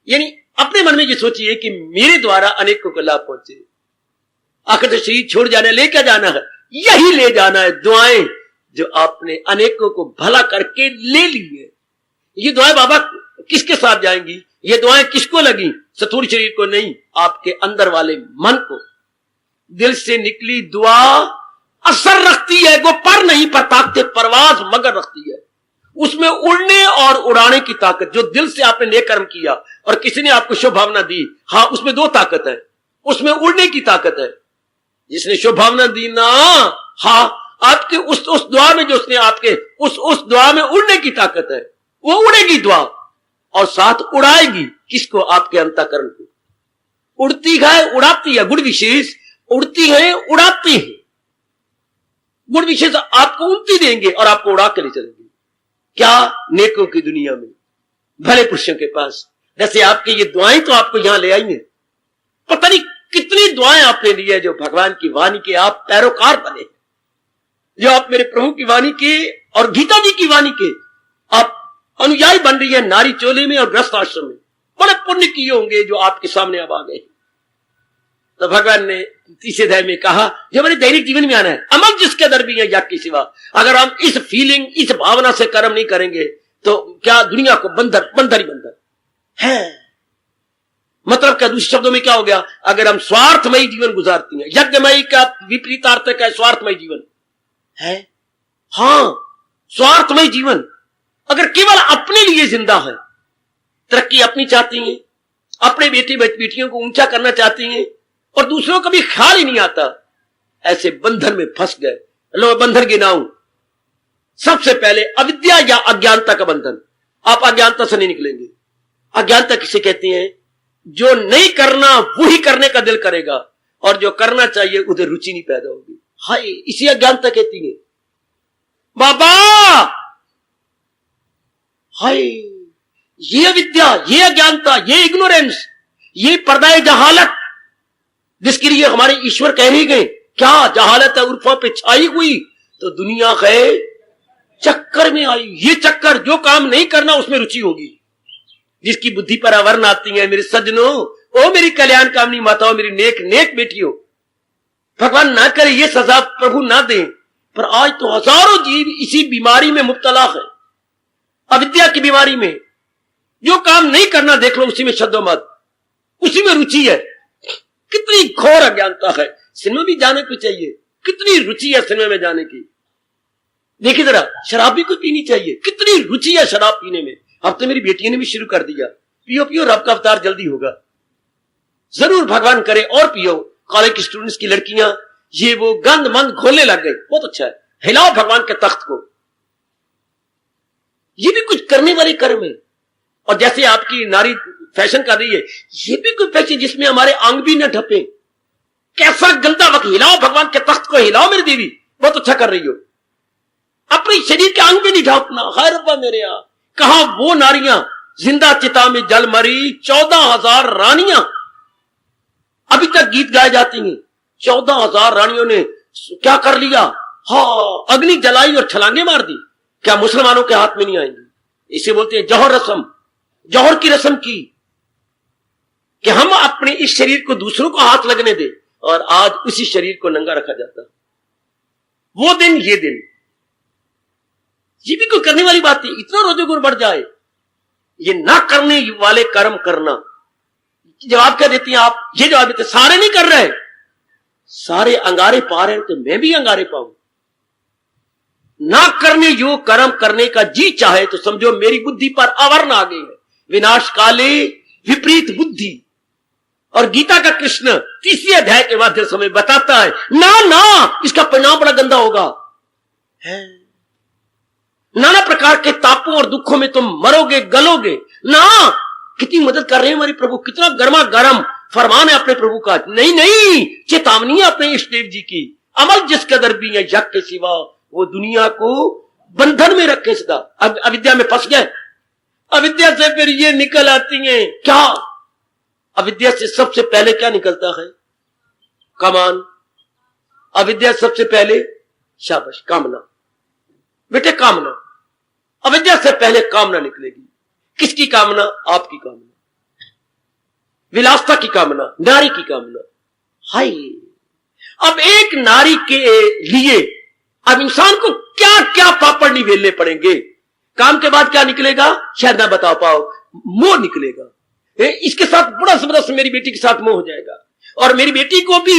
S1: यानी अपने मन में ये सोचिए कि मेरे द्वारा अनेकों को लाभ पहुंचे। आखिर तो शरीर छोड़ जाना है, ले क्या जाना है? यही ले जाना है, दुआएं जो आपने अनेकों को भला करके ले ली है। ये दुआएं बाबा किसके साथ जाएंगी? ये दुआएं किसको लगी? स्थूल शरीर को नहीं, आपके अंदर वाले मन को। दिल से निकली दुआ असर रखती है, वो पर नहीं पर ताकत परवाज मगर रखती है। उसमें उड़ने और उड़ाने की ताकत, जो दिल से आपने नेक कर्म किया और किसी ने आपको शुभ भावना दी, हाँ उसमें 2 ताकत है, उसमें उड़ने की ताकत है। जिसने शुभ भावना दी ना, हाँ, आपके उस दुआ में जो उसने आपके उस दुआ में उड़ने की ताकत है, वो उड़ेगी दुआ और साथ उड़ाएगी किसको? आपके अंतःकरण को। उड़ती है उड़ाती है, गुण विशेष उड़ती है उड़ाती है, गुण विशेष आपको उड़ती देंगे और आपको उड़ा कर ले चलेंगे। क्या? नेकों की दुनिया में, भले पुरुषों के पास। जैसे आपके ये दुआएं तो आपको यहां ले आई हैं, पता नहीं कितनी दुआएं आपने ली है, जो भगवान की वाणी के आप पैरोकार बने, जो आप मेरे प्रभु की वाणी के और गीता जी की वाणी के आप अनुयायी बन रही है। नारी चोले में और ग्रस्त आश्रम में बड़े पुण्य किए होंगे जो आपके सामने अब आ गए। तो भगवान ने तीसरे अध्याय में कहा, जो हमारे दैनिक जीवन में आना है, अमल जिसके दर भी है याग के सिवा। अगर हम इस फीलिंग, इस भावना से कर्म नहीं करेंगे तो क्या दुनिया को बंदर ही बंदर है। मतलब क्या? दूसरे शब्दों में क्या हो गया? अगर हम स्वार्थमयी जीवन गुजारती हैं, यज्ञमयी का विपरीत अर्थ क्या है? स्वार्थमय जीवन है। हाँ, स्वार्थमय जीवन। अगर केवल अपने लिए जिंदा है, तरक्की अपनी चाहती हैं, अपने बेटे बेटियों को ऊंचा करना चाहती हैं और दूसरों का भी ख्याल ही नहीं आता, ऐसे बंधन में फंस गए। लो बंधन गिनाऊं। सबसे पहले अविद्या या अज्ञानता का बंधन। आप अज्ञानता से नहीं निकलेंगे। अज्ञानता किसे कहती है? जो नहीं करना वही करने का दिल करेगा और जो करना चाहिए उधर रुचि नहीं पैदा होगी। हाय, इसी अज्ञानता कहती है बाबा। हाय, ये अविद्या, ये अज्ञानता, ये इग्नोरेंस, ये पर्दाए जहालत, जिसके लिए हमारे ईश्वर कह ही गए क्या जहालत है उर्फों पे छाई हुई तो दुनिया गए चक्कर में आई। ये चक्कर, जो काम नहीं करना उसमें रुचि होगी। जिसकी बुद्धि पर आवरण आती है, मेरे सज्जनों, ओ मेरी कल्याण कामनी माताओं, मेरी नेक नेक बेटियों, भगवान ना करे ये सजा प्रभु ना दे, पर आज तो हजारों जीव इसी बीमारी में मुब्तला है, अविद्या की बीमारी में। जो काम नहीं करना देख लो उसी में शब्दोमत, उसी में रुचि है। कितनी घोर अज्ञानता है। सिनेमा भी जाने को चाहिए, कितनी रुचि है सिनेमा में जाने की। देखिए जरा, शराब भी कोई पीनी चाहिए, कितनी रुचि है शराब पीने में। अब तो मेरी बेटियों ने भी शुरू कर दिया, पियो पियो रब का अवतार जल्दी होगा। जरूर भगवान करे और पियो। कॉलेज की स्टूडेंट्स की लड़कियां ये वो गंद मंद खोलने लग गई, बहुत अच्छा है। हिलाओ भगवान के तख्त को। ये भी कुछ करने वाले कर्म है। और जैसे आपकी नारी फैशन कर रही है, ये भी कोई फैशन जिसमें हमारे अंग भी न ढपे। कैसा गंदा वक्त। हिलाओ भगवान के तख्त को, हिलाओ मेरी देवी, बहुत अच्छा कर रही हो। अपने शरीर के अंग भी नहीं ढांपना। हाय रब्बा मेरे यहाँ, कहा वो नारियां जिंदा चिता में जल मरी 14,000 रानियां अभी तक गीत गाए जाती हैं। 14,000 रानियों ने क्या कर लिया? हाँ, अग्नि जलाई और छलांगे मार दी। क्या मुसलमानों के हाथ में नहीं आएंगी? इसे बोलते हैं जौहर रस्म। जौहर की रस्म की कि हम अपने इस शरीर को दूसरों को हाथ लगने दे, और आज उसी शरीर को नंगा रखा जाता। वो दिन ये दिन, ये भी कोई करने वाली बात है। इतना रोजे गुण बढ़ जाए, ये ना करने वाले कर्म करना। जवाब क्या देती हैं आप? ये जवाब देते, सारे नहीं कर रहे, सारे अंगारे पा रहे हैं तो मैं भी अंगारे पाऊं। ना करने यो कर्म करने का जी चाहे तो समझो मेरी बुद्धि पर आवरण आ गई है। विनाश काले विपरीत बुद्धि। और गीता का कृष्ण तीसरे अध्याय के माध्यम से हमें बताता है, ना ना, इसका परिणाम बड़ा गंदा होगा। है नाना प्रकार के तापों और दुखों में तुम मरोगे, गलोगे। ना, कितनी मदद कर रहे हैं हमारे प्रभु, कितना गर्मा गर्म फरमान है अपने प्रभु का। नहीं नहीं, चेतावनी है अपने इष्ट देव जी की। अमल जिस कदर भी है यज्ञ के सिवा, वो दुनिया को बंधन में रखे सदा। अब अविद्या में फंस गए। अविद्या से फिर ये निकल आती है क्या? अविद्या से सबसे पहले क्या निकलता है? कामान। अविद्या सबसे पहले, शाबाश, कामना। बेटे कामना, अविद्या से पहले कामना निकलेगी। किसकी कामना? आपकी कामना, विलासता की कामना, नारी की कामना। हाय, अब एक नारी के लिए अब इंसान को क्या क्या पापड़ नहीं बेलने पड़ेंगे। काम के बाद क्या निकलेगा शायद ना बता पाओ, मोह निकलेगा। इसके साथ बड़ा जबरदस्त मेरी बेटी के साथ मोह हो जाएगा, और मेरी बेटी को भी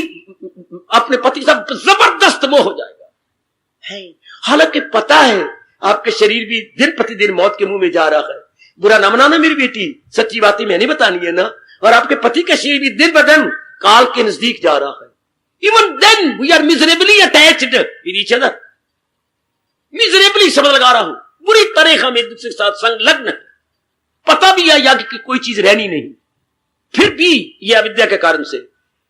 S1: अपने पति के साथ जबरदस्त मोह हो जाएगा। हालांकि पता है आपके शरीर भी दिन प्रतिदिन मौत के मुंह में जा रहा है। बुरा ना मनाना मेरी बेटी, सच्ची बातें मैंने बतानी है ना। और आपके पति का शरीर भी दिन ब दिन काल के नजदीक जा रहा है। Even then we are miserably attached with each other. Miserably शब्द लगा रहा हूं, बुरी तरह हम एक दूसरे के साथ संलग्न है। पता भी है याद की कोई चीज रहनी नहीं, फिर भी यह अविद्या के कारण से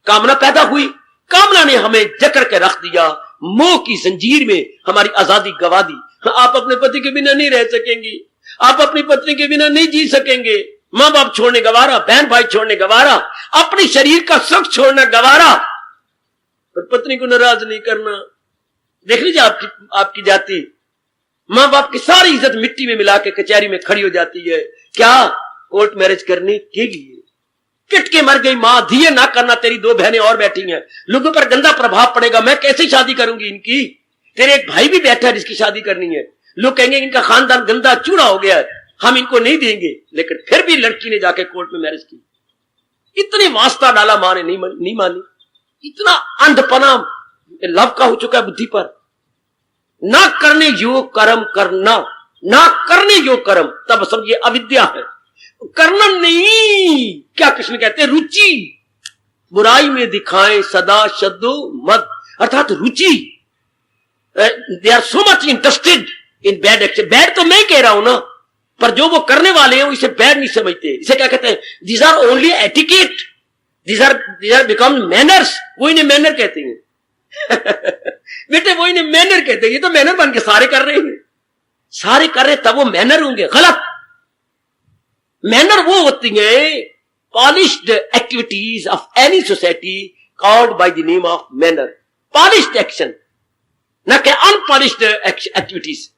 S1: कामना पैदा हुई। कामना ने हमें जकड़ के रख दिया, मोह की जंजीर में हमारी आजादी गवा दी। आप अपने पति के बिना नहीं रह सकेंगी, आप अपनी पत्नी के बिना नहीं जी सकेंगे, मां बाप छोड़ने गवारा, बहन भाई छोड़ने गवारा, अपने शरीर का सुख छोड़ना गवारा, पर पत्नी को नाराज नहीं करना। देख लीजिए आपकी जाति मां बाप की सारी इज्जत मिट्टी में मिला के कचहरी में खड़ी हो जाती है, क्या कोर्ट मैरिज करने के लिए। पिट के मर गई मां, दिए ना करना, तेरी 2 बहनें और बैठी हैं, लोगों पर गंदा प्रभाव पड़ेगा, मैं कैसे शादी करूंगी इनकी। तेरे एक भाई भी बैठा है जिसकी शादी करनी है, लोग कहेंगे इनका खानदान गंदा चूड़ा हो गया है, हम इनको नहीं देंगे। लेकिन फिर भी लड़की ने जाके कोर्ट में मैरिज की। इतनी वास्ता डाला मां ने, नहीं मानी। इतना अंधपना लव का हो चुका है बुद्धि पर। ना करने योग कर्म करना, ना करने योग कर्म, तब समझिए अविद्या है। करना नहीं, क्या कृष्ण कहते हैं, रुचि बुराई में दिखाएं सदा शब्दो मत, अर्थात रुचि। They are so much interested in bad action. Bad तो मैं कह रहा हूं ना, पर जो वो करने वाले हैं वो इसे बैड नहीं समझते। इसे क्या कहते हैं, these are only etiquette, these are become manners. वो इन्हें मैनर कहते हैं बेटे, वो इन्हें मैनर कहते हैं। ये तो मैनर बन के सारे कर रहे हैं, सारे कर रहे तब वो मैनर होंगे। गलत। मैनर वो होती है polished activities of any society called by the name of manner. Polished action, न कि अनपॉलिश्ड एक्टिविटीज।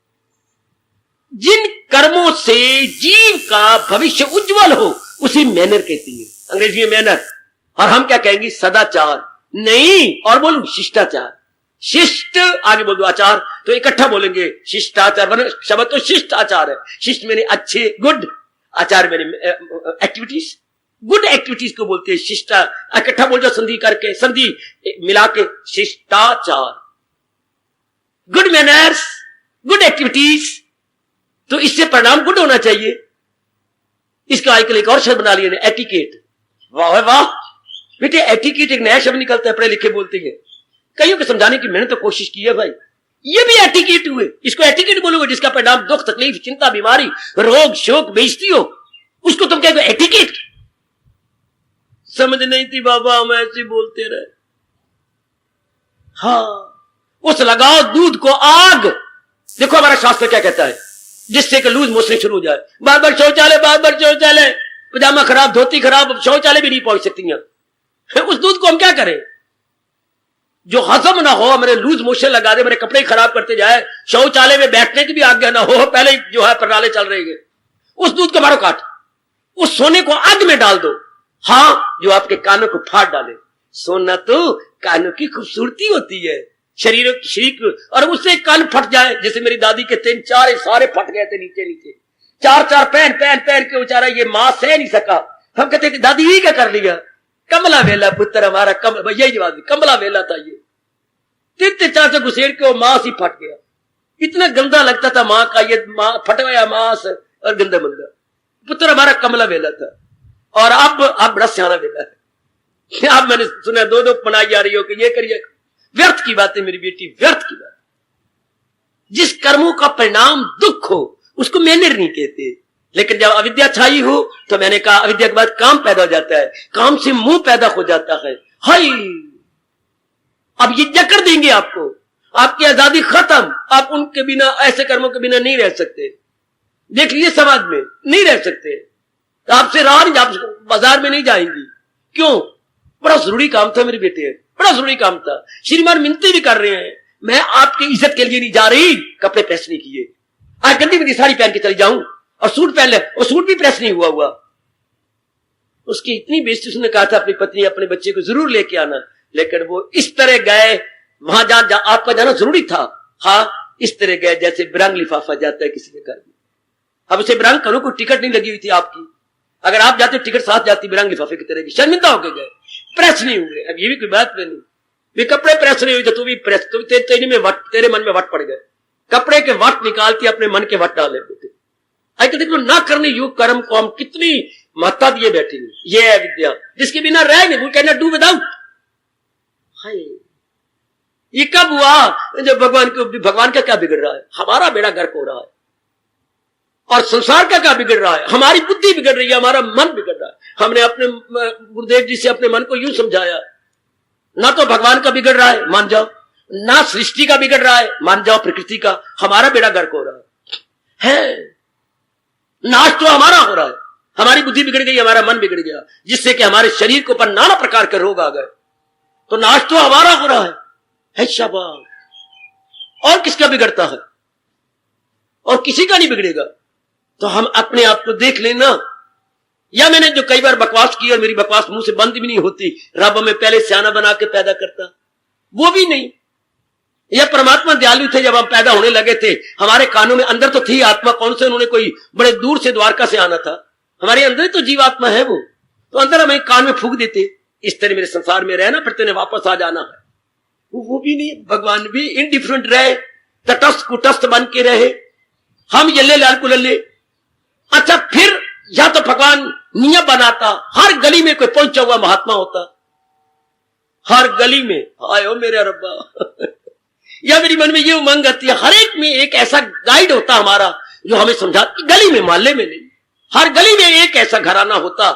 S1: जिन कर्मों से जीव का भविष्य उज्जवल हो उसे मैनर कहती है, अंग्रेजी में मैनर। और हम क्या कहेंगे, सदाचार नहीं, और बोलूं शिष्टाचार। शिष्ट आगे बोल दो, आचार तो इकट्ठा बोलेंगे, शिष्टाचार शब्द तो शिष्ट आचार है। शिष्ट मैंने अच्छे, गुड, आचार मैंने एक्टिविटीज, गुड एक्टिविटीज को बोलते हैं शिष्टा। इकट्ठा बोल जाओ, संधि करके, संधि मिला के, शिष्टाचार, गुड मैनर्स, गुड एक्टिविटीज। तो इससे परिणाम गुड होना चाहिए। इसका आजकल एक और शब्द बना लिया, एटिकेट। वाह वाह बेटे, एटिकेट एक नया शब्द निकलता है, पढ़े लिखे बोलते हैं। कईयों को समझाने की मैंने तो कोशिश की है भाई, ये भी एटिकेट हुए। इसको एटिकेट बोलोगे जिसका परिणाम दुख, तकलीफ, चिंता, बीमारी, रोग, शोक, बेइज्जती हो, उसको तुम कहोगे एटिकेट। समझ नहीं थी बाबा, हम ऐसे बोलते रहे। हाँ, उस लगाओ दूध को आग। देखो हमारा शास्त्र क्या कहता है, जिससे कि लूज मोशन शुरू हो जाए, बार बार शौचालय, बार बार शौचालय, पजामा खराब, धोती खराब, शौचालय भी नहीं पहुंच सकती हैं। उस दूध को हम क्या करें, जो हजम ना हो, मेरे लूज मोशन लगा दे, मेरे कपड़े खराब करते जाए, शौचालय में बैठने की भी आज्ञा ना हो, पहले जो है प्रणाली चल रही है, उस दूध को मारो काट। उस सोने को आग में डाल दो, हाँ, जो आपके कानों को फाड़ डाले। सोना तो कानों की खूबसूरती होती है, शरीर, और उससे कान फट जाए, जैसे मेरी दादी के 3-4 सारे फट गए थे नीचे नीचे, 4-4 पहन के बेचारा ये मां सह नहीं सका। हम कहते थे दादी ये क्या कर लिया, कमला वेला पुत्र हमारा, यही जवाब, कमला वेला था ये। 3-4 से घुसेड़ के वो मांस ही फट गया। इतना गंदा लगता था मां का ये फट गया मांस, और गंदा मंदा। पुत्र हमारा कमला वेला था, और अब बड़ा सियाना वेला है। अब मैंने सुना 2-2 बनाई जा रही हो कि ये करिए। व्यर्थ की बात है मेरी बेटी, व्यर्थ की बात। जिस कर्मों का परिणाम दुख हो उसको मैनर नहीं कहते। लेकिन जब अविद्या छाई हो, तो मैंने कहा अविद्या के बाद काम पैदा हो जाता है, काम से मुंह पैदा हो जाता है। हाय, अब ये जकड़ देंगे आपको, आपकी आजादी खत्म। आप उनके बिना, ऐसे कर्मों के बिना नहीं रह सकते। देख लीजिए समाज में नहीं रह सकते, आपसे राह नहीं, आप बाजार में नहीं जाएंगी। क्यों, बड़ा जरूरी काम था मेरे बेटे, बड़ा जरूरी काम था। श्रीमान मिन्नतें भी कर रहे हैं, मैं आपकी इज्जत के लिए नहीं जा रही, कपड़े प्रेस नहीं किए, आज गंदी गंदी साड़ी पहन के चली जाऊं, और सूट पहन ले, और सूट भी प्रेस नहीं हुआ। उसकी इतनी बेइज्जती, उसने कहा था अपनी पत्नी अपने बच्चे को जरूर लेके आना, लेकिन वो इस तरह गए, वहां जहां आपका जाना जरूरी था, हाँ, इस तरह गए जैसे बिरंग लिफाफा जाता है किसी के घर में। अब उसे बिरंग करो, कोई टिकट नहीं लगी हुई थी आपकी, अगर आप जाते टिकट साथ जाती, बिरंग लिफाफे की तरह की, शर्मिंदा होके गए, प्रेस नहीं हुए। अब ये भी कोई बात नहीं, वे कपड़े प्रेस नहीं हुए तो तू भी प्रेस, तेरे मन में वट पड़ गए, कपड़े के वट निकालती अपने मन के वट डाले बेटे। आजकल देखो, ना करने योग कर्म को हम कितनी महत्ता दिए बैठे हैं। ये है विद्या, जिसके बिना रह नहीं, वो कहना डू विदाउट। हाय, ये कब हुआ जब भगवान का क्या बिगड़ रहा है? हमारा बेड़ा गर्क हो रहा है। और संसार का क्या बिगड़ रहा है? हमारी बुद्धि बिगड़ रही है, हमारा मन बिगड़ रहा है। हमने अपने गुरुदेव जी से अपने मन को यूं समझाया, ना तो भगवान का बिगड़ रहा है, मान जाओ, ना सृष्टि का बिगड़ रहा है, मान जाओ, प्रकृति का। हमारा बेड़ा गर्क हो रहा है। नाश तो हमारा हो रहा है, हमारी बुद्धि बिगड़ गई, हमारा मन बिगड़ गया, जिससे कि हमारे शरीर के ऊपर नाना प्रकार के रोग आ गए। तो नाश तो हमारा हो रहा है शाबाश। और किसका बिगड़ता है? और किसी का नहीं बिगड़ेगा। तो हम अपने आप को देख लेना। या मैंने जो कई बार बकवास की और मेरी बकवास मुंह से बंद भी नहीं होती, रब हमें पहले सियाना बना के पैदा करता, वो भी नहीं। यह परमात्मा दयालु थे, जब हम पैदा होने लगे थे हमारे कानों में अंदर तो थी आत्मा, कौन से उन्होंने कोई बड़े दूर से द्वारका से आना था, हमारे अंदर तो जीवात्मा है, वो तो अंदर हमें कान में फूंक देते, इस तरह मेरे संसार में रहना, फिर तेने वापस आ जाना है। वो भी नहीं। भगवान भी इनडिफरेंट रहे, तटस्थ कुटस्थ बन के रहे, हम यल्ले लाल कुलल्ले। अच्छा, फिर या तो भगवान नियम बनाता, हर गली में कोई पहुंचा हुआ महात्मा होता, हर गली में, आयो मेरे रब्बा। या मेरी मन में ये उमंग आती है, हर एक में एक ऐसा गाइड होता हमारा जो हमें समझा, गली में मोहल्ले में नहीं, हर गली में एक ऐसा घराना होता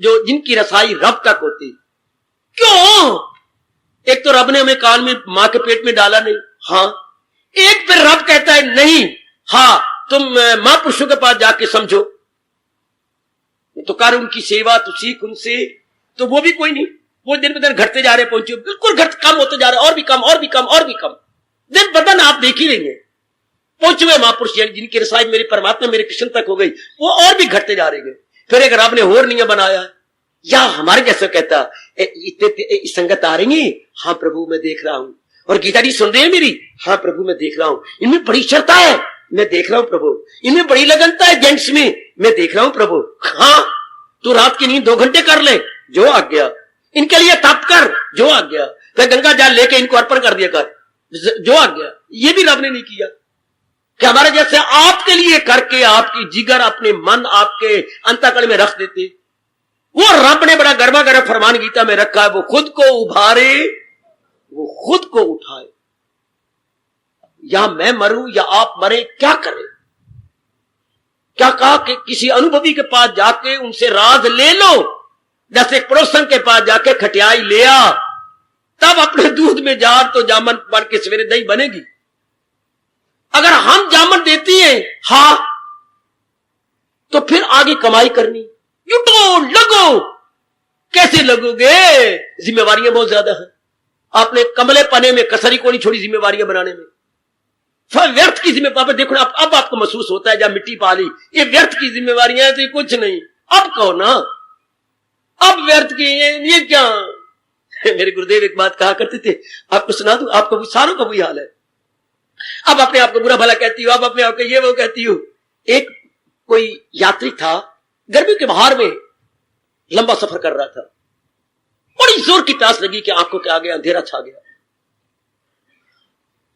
S1: जो जिनकी रसाई रब तक होती। क्यों? एक तो रब ने हमें कान में मां के पेट में डाला नहीं, हाँ। एक फिर रब कहता है नहीं, हाँ तुम महापुरुषों के पास जाके समझो, तो कर उनकी सेवा, तो सीख उनसे। तो वो भी कोई नहीं, वो दिन ब दिन घटते जा रहे, पहुंचे बिल्कुल घट कम होते जा रहे, और भी कम और भी कम और भी कम, दिन ब दिन आप देख ही लेंगे। पहुंचे हुए महापुरुष जिनकी रसाई मेरे परमात्मा मेरे कृष्ण तक हो गई, वो और भी घटते जा रहे। फिर एक रब ने और नियम बनाया, या हमारे जैसे कहता इतने संगत आ रही है, हाँ प्रभु मैं देख रहा हूं। और गीता जी सुन रहे हैं मेरी, हाँ प्रभु मैं देख रहा हूं। इनमें बड़ी श्रद्धा है, मैं देख रहा हूं प्रभु। इनमें बड़ी लगनता है जेंट्स में, मैं देख रहा हूं प्रभु। हाँ, तू रात की नींद 2 घंटे कर ले, जो आ गया। इनके लिए तप कर, जो आ गया। फिर गंगा जल लेके इनको अर्पण कर दिया कर, जो आ गया। ये भी रब ने नहीं किया कि हमारे जैसे आपके लिए करके आपकी जिगर, अपने मन आपके अंतःकरण में रख देते। वो रब ने बड़ा गर्मा गर्म फरमान गीता में रखा है, वो खुद को उभारे, वो खुद को उठाए। या मैं मरूं या आप मरे, क्या करें? क्या कहा कि किसी अनुभवी के पास जाके उनसे राज ले लो, जैसे एक पड़ोसन के पास जाके खटियाई ले आ, तब अपने दूध में जार तो जामन बन के सवेरे दही बनेगी। अगर हम जामन देती हैं, हाँ, तो फिर आगे कमाई करनी, जुटो लगो। कैसे लगोगे? जिम्मेवारियां बहुत ज्यादा है। आपने कमले पने में कसरी को नहीं छोड़ी जिम्मेवारियां बनाने में। व्यर्थ की जिम्मेवारी देखो ना, अब आपको महसूस होता है जब मिट्टी पाली, ये व्यर्थ की जिम्मेवारियां हैं, तो ये कुछ नहीं। अब कहो ना, अब व्यर्थ की ये क्या? मेरे गुरुदेव एक बात कहा करते थे, आपको सुना दूं, आपको सारों का वही हाल है। अब अपने आप को बुरा भला कहती हो, अब अपने आप को ये वो कहती हो। एक कोई यात्री था, गर्मी के बाहर में लंबा सफर कर रहा था, बड़ी जोर की प्यास लगी कि आंखों के आगे अंधेरा छा गया।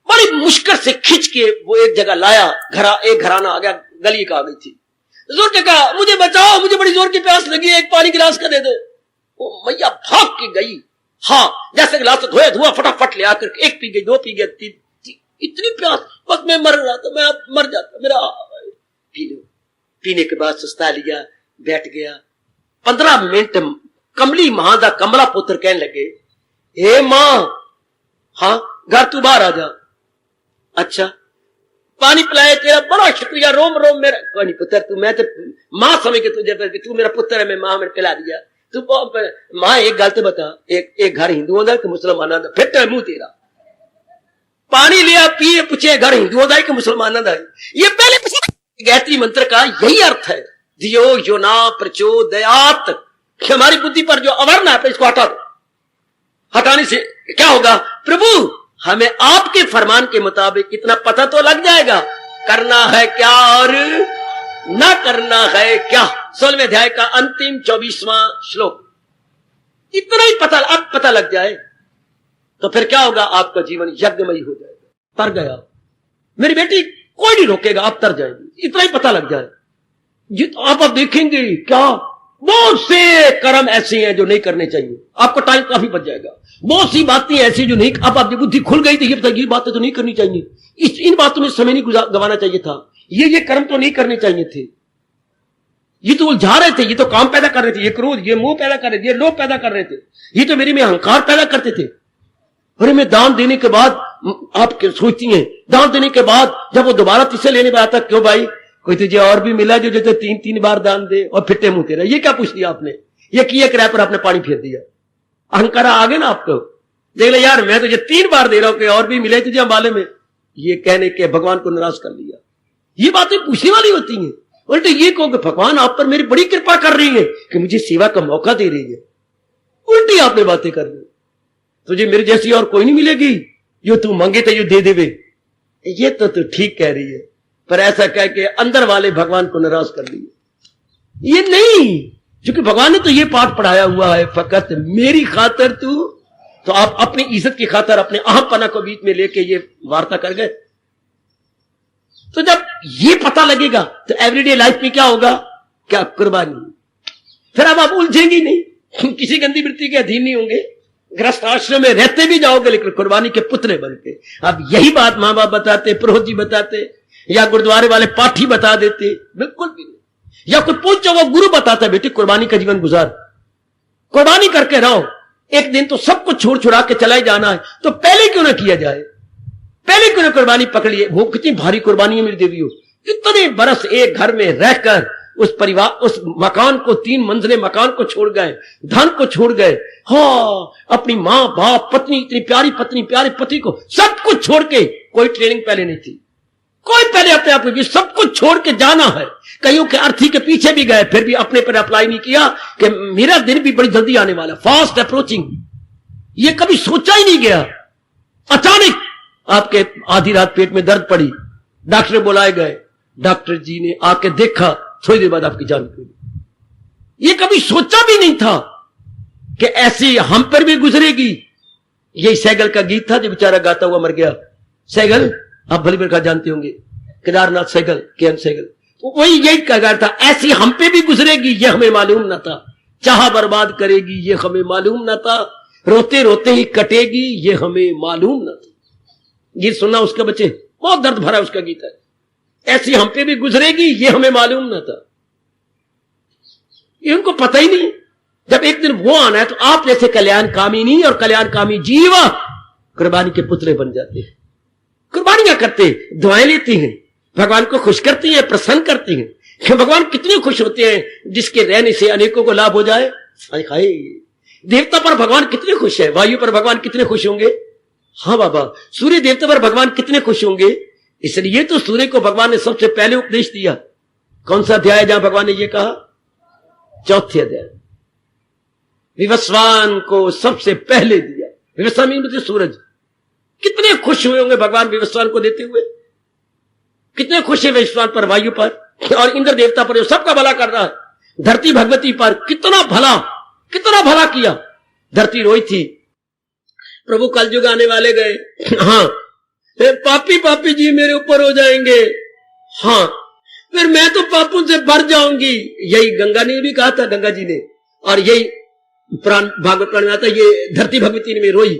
S1: बड़ी मुश्किल से खींच के वो एक जगह लाया, एक घराना आ गया, गली का आ गई थी। जोर के कहा, मुझे बचाओ, मुझे बड़ी जोर की प्यास लगी है, एक पानी गिलास का दे दो। वो मैया भाग के गई, हाँ, जैसे गिलास धोया धुआ फटाफट ले आकर 1 पी गई, 2 पी गई, 3, इतनी प्यास, बस मैं मर रहा था, मैं अब मर जाता, मेरा पी लो। पीने के बाद सुस्ता लिया, बैठ गया। 15 मिनट कमली मां दा कमला पुत्र कहने लगे, हे मां, हाँ घर तू बाहर आ जा। अच्छा, पानी पिलाए, तेरा बड़ा शुक्रिया, रोम रोम मेरा। कोई नहीं पुत्र, तू, मैं तो मां समझ के तुझे, तू मेरा पुत्र है, मैं मां मैंने पिला दिया। तू मां एक गल तो बता, एक घर हिंदुओं का कि मुसलमानों का? फिर तो मुंह तेरा। पानी लिया, पिए, पूछे घर हिंदुओं का कि मुसलमानों का? ये पहले गायत्री मंत्र का यही अर्थ है, धियो यो न प्रचोदयात्। हमारी बुद्धि पर जो अवर्ण है, इसको हटा दो। हटाने से क्या होगा? प्रभु हमें आपके फरमान के मुताबिक इतना पता तो लग जाएगा, करना है क्या और ना करना है क्या। 16वें अध्याय का अंतिम 24वां श्लोक, इतना ही पता, अब पता लग जाए तो फिर क्या होगा? आपका जीवन यज्ञमयी हो जाएगा। तर गया मेरी बेटी, कोई नहीं रोकेगा, आप तर जाएंगे, इतना ही पता लग जाए। ये तो आप अब देखेंगे क्या, बहुत से कर्म ऐसे हैं जो नहीं करने चाहिए, आपका टाइम काफी बच जाएगा। बहुत सी बातें ऐसी जो नहीं, अब आपकी बुद्धि खुल गई थी, ये बातें तो नहीं करनी चाहिए, इन बातों में समय नहीं गंवाना चाहिए था, ये कर्म तो नहीं करने चाहिए थे, ये तो उलझा रहे थे, ये तो काम पैदा कर रहे थे, ये क्रोध, ये मोह पैदा कर रहे थे, ये लोभ पैदा कर रहे थे, ये तो मेरे में अहंकार पैदा करते थे। अरे मैं दान देने के बाद, आप सोचती हैं दान देने के बाद जब वो दोबारा तीसरे लेने पर आता, क्यों भाई कोई तुझे और भी मिला जो जैसे 3-3 बार दान दे, और फिट्टे मुंह तेरा, ये क्या पूछ लिया आपने, ये किया किराए पर आपने पानी फेर दिया, अहंकार आ गया ना आपको। देख ले यार मैं तुझे 3 बार दे रहा हूं कि और भी मिले तुझे अंबाले में, ये कहने के भगवान को नाराज कर लिया। ये बातें पूछने वाली होती हैं। उल्टे ये कहो कि भगवान आप पर मेरी बड़ी कृपा कर रही है कि मुझे सेवा का मौका दे रही है, उल्टी आपने बातें कर ली, तुझे मेरे जैसी और कोई नहीं मिलेगी, जो तू मांगे तो ये दे देवे। ये तो तू ठीक कह रही है, पर ऐसा कह के अंदर वाले भगवान को नाराज कर लिया। ये नहीं, क्योंकि भगवान ने तो ये पाठ पढ़ाया हुआ है, फकत मेरी खातर तू, तो आप अपनी इज्जत की खातर अपने अहमपना को बीच में लेके ये वार्ता कर गए। तो जब ये पता लगेगा तो एवरीडे लाइफ में क्या होगा, क्या कुर्बानी, फिर अब आप उलझेंगी नहीं, किसी गंदी वृत्ति के अधीन नहीं होंगे, गृहस्थ आश्रम में रहते भी जाओगे लेकिन कुर्बानी के पुतले बनते। अब यही बात मां बाप बताते, पुरोहित जी बताते, या गुरुद्वारे वाले पाठी बता देते, बिल्कुल भी नहीं। या कोई पूछो वो गुरु बताता, बेटे कुर्बानी का जीवन गुजार, कुर्बानी करके रहो, एक दिन तो सब कुछ छोड़ छुड़ा के चला ही जाना है, तो पहले क्यों ना किया जाए, पहले क्यों ना कुर्बानी पकड़िए। वो कितनी भारी कुर्बानी है मेरी देवियों, इतने बरस एक घर में रहकर उस परिवार, उस मकान को, 3 मंजिले मकान को छोड़ गए, धन को छोड़ गए, हाँ अपनी माँ बाप पत्नी, इतनी प्यारी पत्नी, प्यारे पति को, सब कुछ छोड़ के, कोई ट्रेनिंग पहले नहीं थी, कोई पहले अपने आप में सब कुछ छोड़ के जाना है। कईयों के अर्थी के पीछे भी गए, फिर भी अपने पर अप्लाई नहीं किया कि मेरा दिन भी बड़ी जल्दी आने वाला, फास्ट अप्रोचिंग, ये कभी सोचा ही नहीं गया। अचानक आपके आधी रात पेट में दर्द पड़ी, डॉक्टर बुलाए गए, डॉक्टर जी ने आके देखा, थोड़ी देर बाद आपकी जान निकली। ये कभी सोचा भी नहीं था कि ऐसी हम पर भी गुजरेगी। यही सैगल का गीत था जो बेचारा गाता हुआ मर गया। सैगल आप भली भली जानते होंगे, केदारनाथ सैगल, के.एम. सैगल, वही यही कहा था, ऐसी हम पे भी गुजरेगी ये हमें मालूम न था, चाह बर्बाद करेगी ये हमें मालूम न था, रोते रोते ही कटेगी ये हमें मालूम न था। गीत सुनना उसके बच्चे, बहुत दर्द भरा उसका गीत है। ऐसी हम पे भी गुजरेगी ये हमें मालूम न था, ये उनको पता ही नहीं। जब एक दिन वो आना है तो आप जैसे कल्याणकामिनी और कल्याणकामी जीवा कुर्बानी के पुतले बन जाते हैं, कुर्बानियां करते, दुआएं लेती हैं, भगवान को खुश करती हैं, प्रसन्न करती हैं। भगवान कितने खुश होते हैं जिसके रहने से अनेकों को लाभ हो जाए। हाय, देवता पर भगवान कितने खुश है, वायु पर भगवान कितने खुश होंगे, हाँ बाबा, सूर्य देवता पर भगवान कितने खुश होंगे। इसलिए तो सूर्य को भगवान ने सबसे पहले उपदेश दिया। कौन सा अध्याय जहां भगवान ने यह कहा, 4थे अध्याय, विवस्वान को सबसे पहले दिया। विवस्वान मतलब सूरज, कितने खुश हुए होंगे भगवान विवस्वान को देते हुए, कितने खुश है विवस्वान पर, वायु पर और इंद्र देवता पर जो सबका भला कर रहा है, धरती भगवती पर कितना भला किया। धरती रोई थी, प्रभु कलयुग आने वाले गए, हाँ पापी जी मेरे ऊपर हो जाएंगे, हाँ फिर मैं तो पापों से भर जाऊंगी। यही गंगा ने भी कहा था, गंगा जी ने, और यही पुराण भागवत पुराण में आता, ये धरती भगवती ने रोई,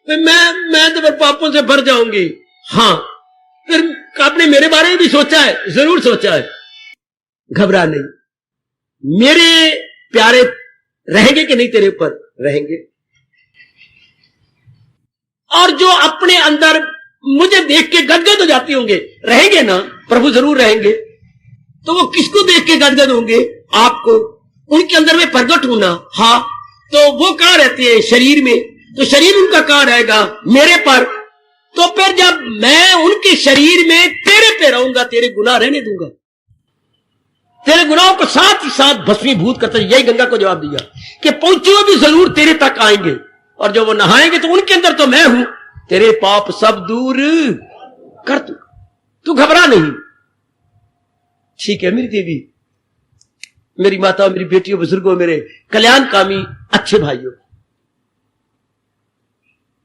S1: फिर मैं तो फिर पापों से भर जाऊंगी। हाँ फिर आपने मेरे बारे में भी सोचा है, जरूर सोचा है, घबरा नहीं, मेरे प्यारे रहेंगे कि नहीं तेरे ऊपर, रहेंगे। और जो अपने अंदर मुझे देख के गदगद हो जाती होंगे, रहेंगे ना, प्रभु जरूर रहेंगे, तो वो किसको देख के गदगद होंगे, आपको, उनके अंदर में प्रकट होना। हाँ तो वो कहां रहते हैं, शरीर में, तो शरीर उनका कहां रहेगा, मेरे पर। तो फिर जब मैं उनके शरीर में तेरे पे रहूंगा, तेरे गुनाह रहने दूंगा, तेरे गुनाहों को साथ ही साथ भस्मीभूत करता। यही गंगा को जवाब दिया कि पहुंचे हुए भी जरूर तेरे तक आएंगे, और जो वो नहाएंगे तो उनके अंदर तो मैं हूं, तेरे पाप सब दूर कर तू घबरा नहीं। ठीक है मेरी देवी, मेरी माता, मेरी बेटियों, बुजुर्गों, मेरे कल्याणकामी अच्छे भाइयों,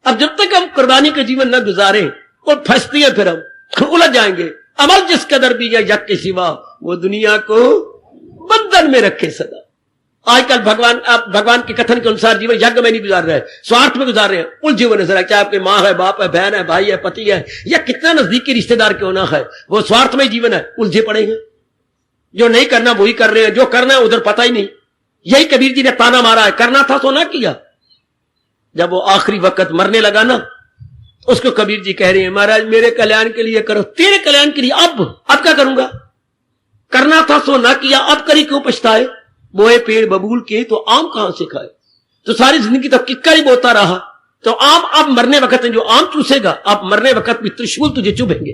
S1: अब जब तक हम कुर्बानी का जीवन न गुजारें और फंसती है, फिर हम उलझ जाएंगे। अमल जिस कदर भी या यक के सिवा, वो दुनिया को बंधन में रखे सदा। आजकल भगवान के कथन के अनुसार जीवन यज्ञ में नहीं गुजार रहे, स्वार्थ में गुजार रहे हैं, उलझे हुए नजर आए। चाहे आपके माँ है, बाप है, बहन है, भाई है, पति है, या कितना नजदीकी रिश्तेदार क्यों ना है, वो स्वार्थ में जीवन है, उलझे पड़े हैं। जो नहीं करना वही कर रहे हैं, जो करना है उधर पता ही नहीं। यही कबीर जी ने ताना मारा है, करना था तो ना किया। जब वो आखिरी वक्त मरने लगा ना, उसको कबीर जी कह रहे हैं, महाराज मेरे कल्याण के लिए करो, तेरे कल्याण के लिए अब क्या करूंगा, करना था सो ना किया, अब करी क्यों पछताए। बोए पेड़ बबूल के तो आम कहां से खाए। तो सारी जिंदगी तो किक्कर ही बोता रहा, तो आम अब मरने वक्त में जो आम चूसेगा, अब मरने वक्त भी त्रिशूल तुझे चुभेंगे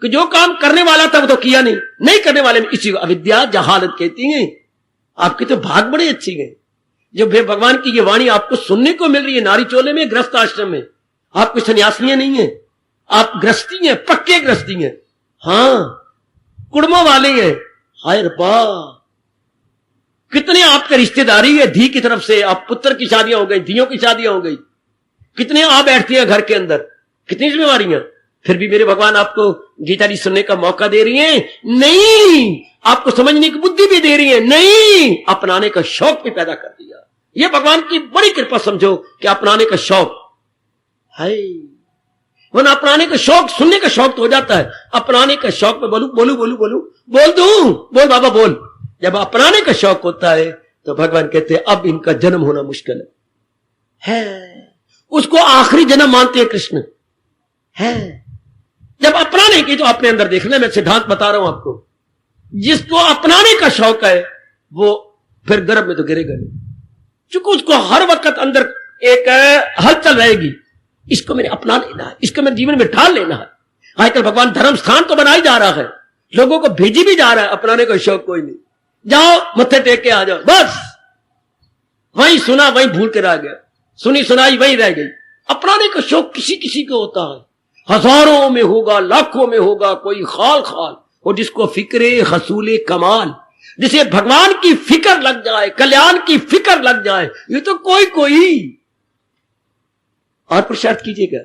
S1: कि जो काम करने वाला था वो तो किया नहीं करने वाले में इसी को अविद्या जहालत कहती है। आपके तो भाग बड़े अच्छे हैं जो भगवान की ये वाणी आपको सुनने को मिल रही है। नारी चोले में, ग्रस्त आश्रम में, आप कोई सन्यासियां नहीं है, आप ग्रस्ती हैं, पक्के ग्रस्ती हैं, हाँ कुड़मों वाले हैं। हाय रब्बा, कितने आपके रिश्तेदारी है, धी की तरफ से आप पुत्र की शादियां हो गई, धियों की शादियां हो गई, कितने आप बैठती हैं घर के अंदर, कितनी जिम्मेवारियां, फिर भी मेरे भगवान आपको गीता जी सुनने का मौका दे रही हैं नहीं, आपको समझने की बुद्धि भी दे रही है नहीं, अपनाने का शौक भी पैदा कर दिया। यह भगवान की बड़ी कृपा समझो कि अपनाने का शौक है। वरना अपनाने का शौक, सुनने का शौक तो हो जाता है, अपनाने का शौक में बोल दूं, बोल बाबा बोल। जब अपनाने का शौक होता है तो भगवान कहते हैं अब इनका जन्म होना मुश्किल है। उसको आखिरी जन्म मानते हैं कृष्ण है। जब अपनाने की, तो अपने अंदर देखना, मैं सिद्धांत बता रहा हूं आपको, जिसको अपनाने का शौक है वो फिर गर्भ में तो गिरेगा नहीं, क्योंकि उसको हर वक्त अंदर एक हलचल रहेगी, इसको मैंने अपना लेना है, इसको मेरे जीवन में ढाल लेना है। आजकल भगवान धर्म स्थान तो बनाई जा रहा है, लोगों को भेजी भी जा रहा है, अपनाने का शौक कोई नहीं। जाओ मत्थे टेक के आ जाओ, बस वही सुना वही भूल के रह गया, सुनी सुनाई वही रह गई। अपनाने का शौक किसी किसी को होता है, हजारों में होगा, लाखों में होगा कोई खाल खाल, और जिसको फिक्रे हसूले कमाल, जिसे भगवान की फिक्र लग जाए, कल्याण की फिक्र लग जाए, ये तो कोई और पुरुषार्थ कीजिएगा।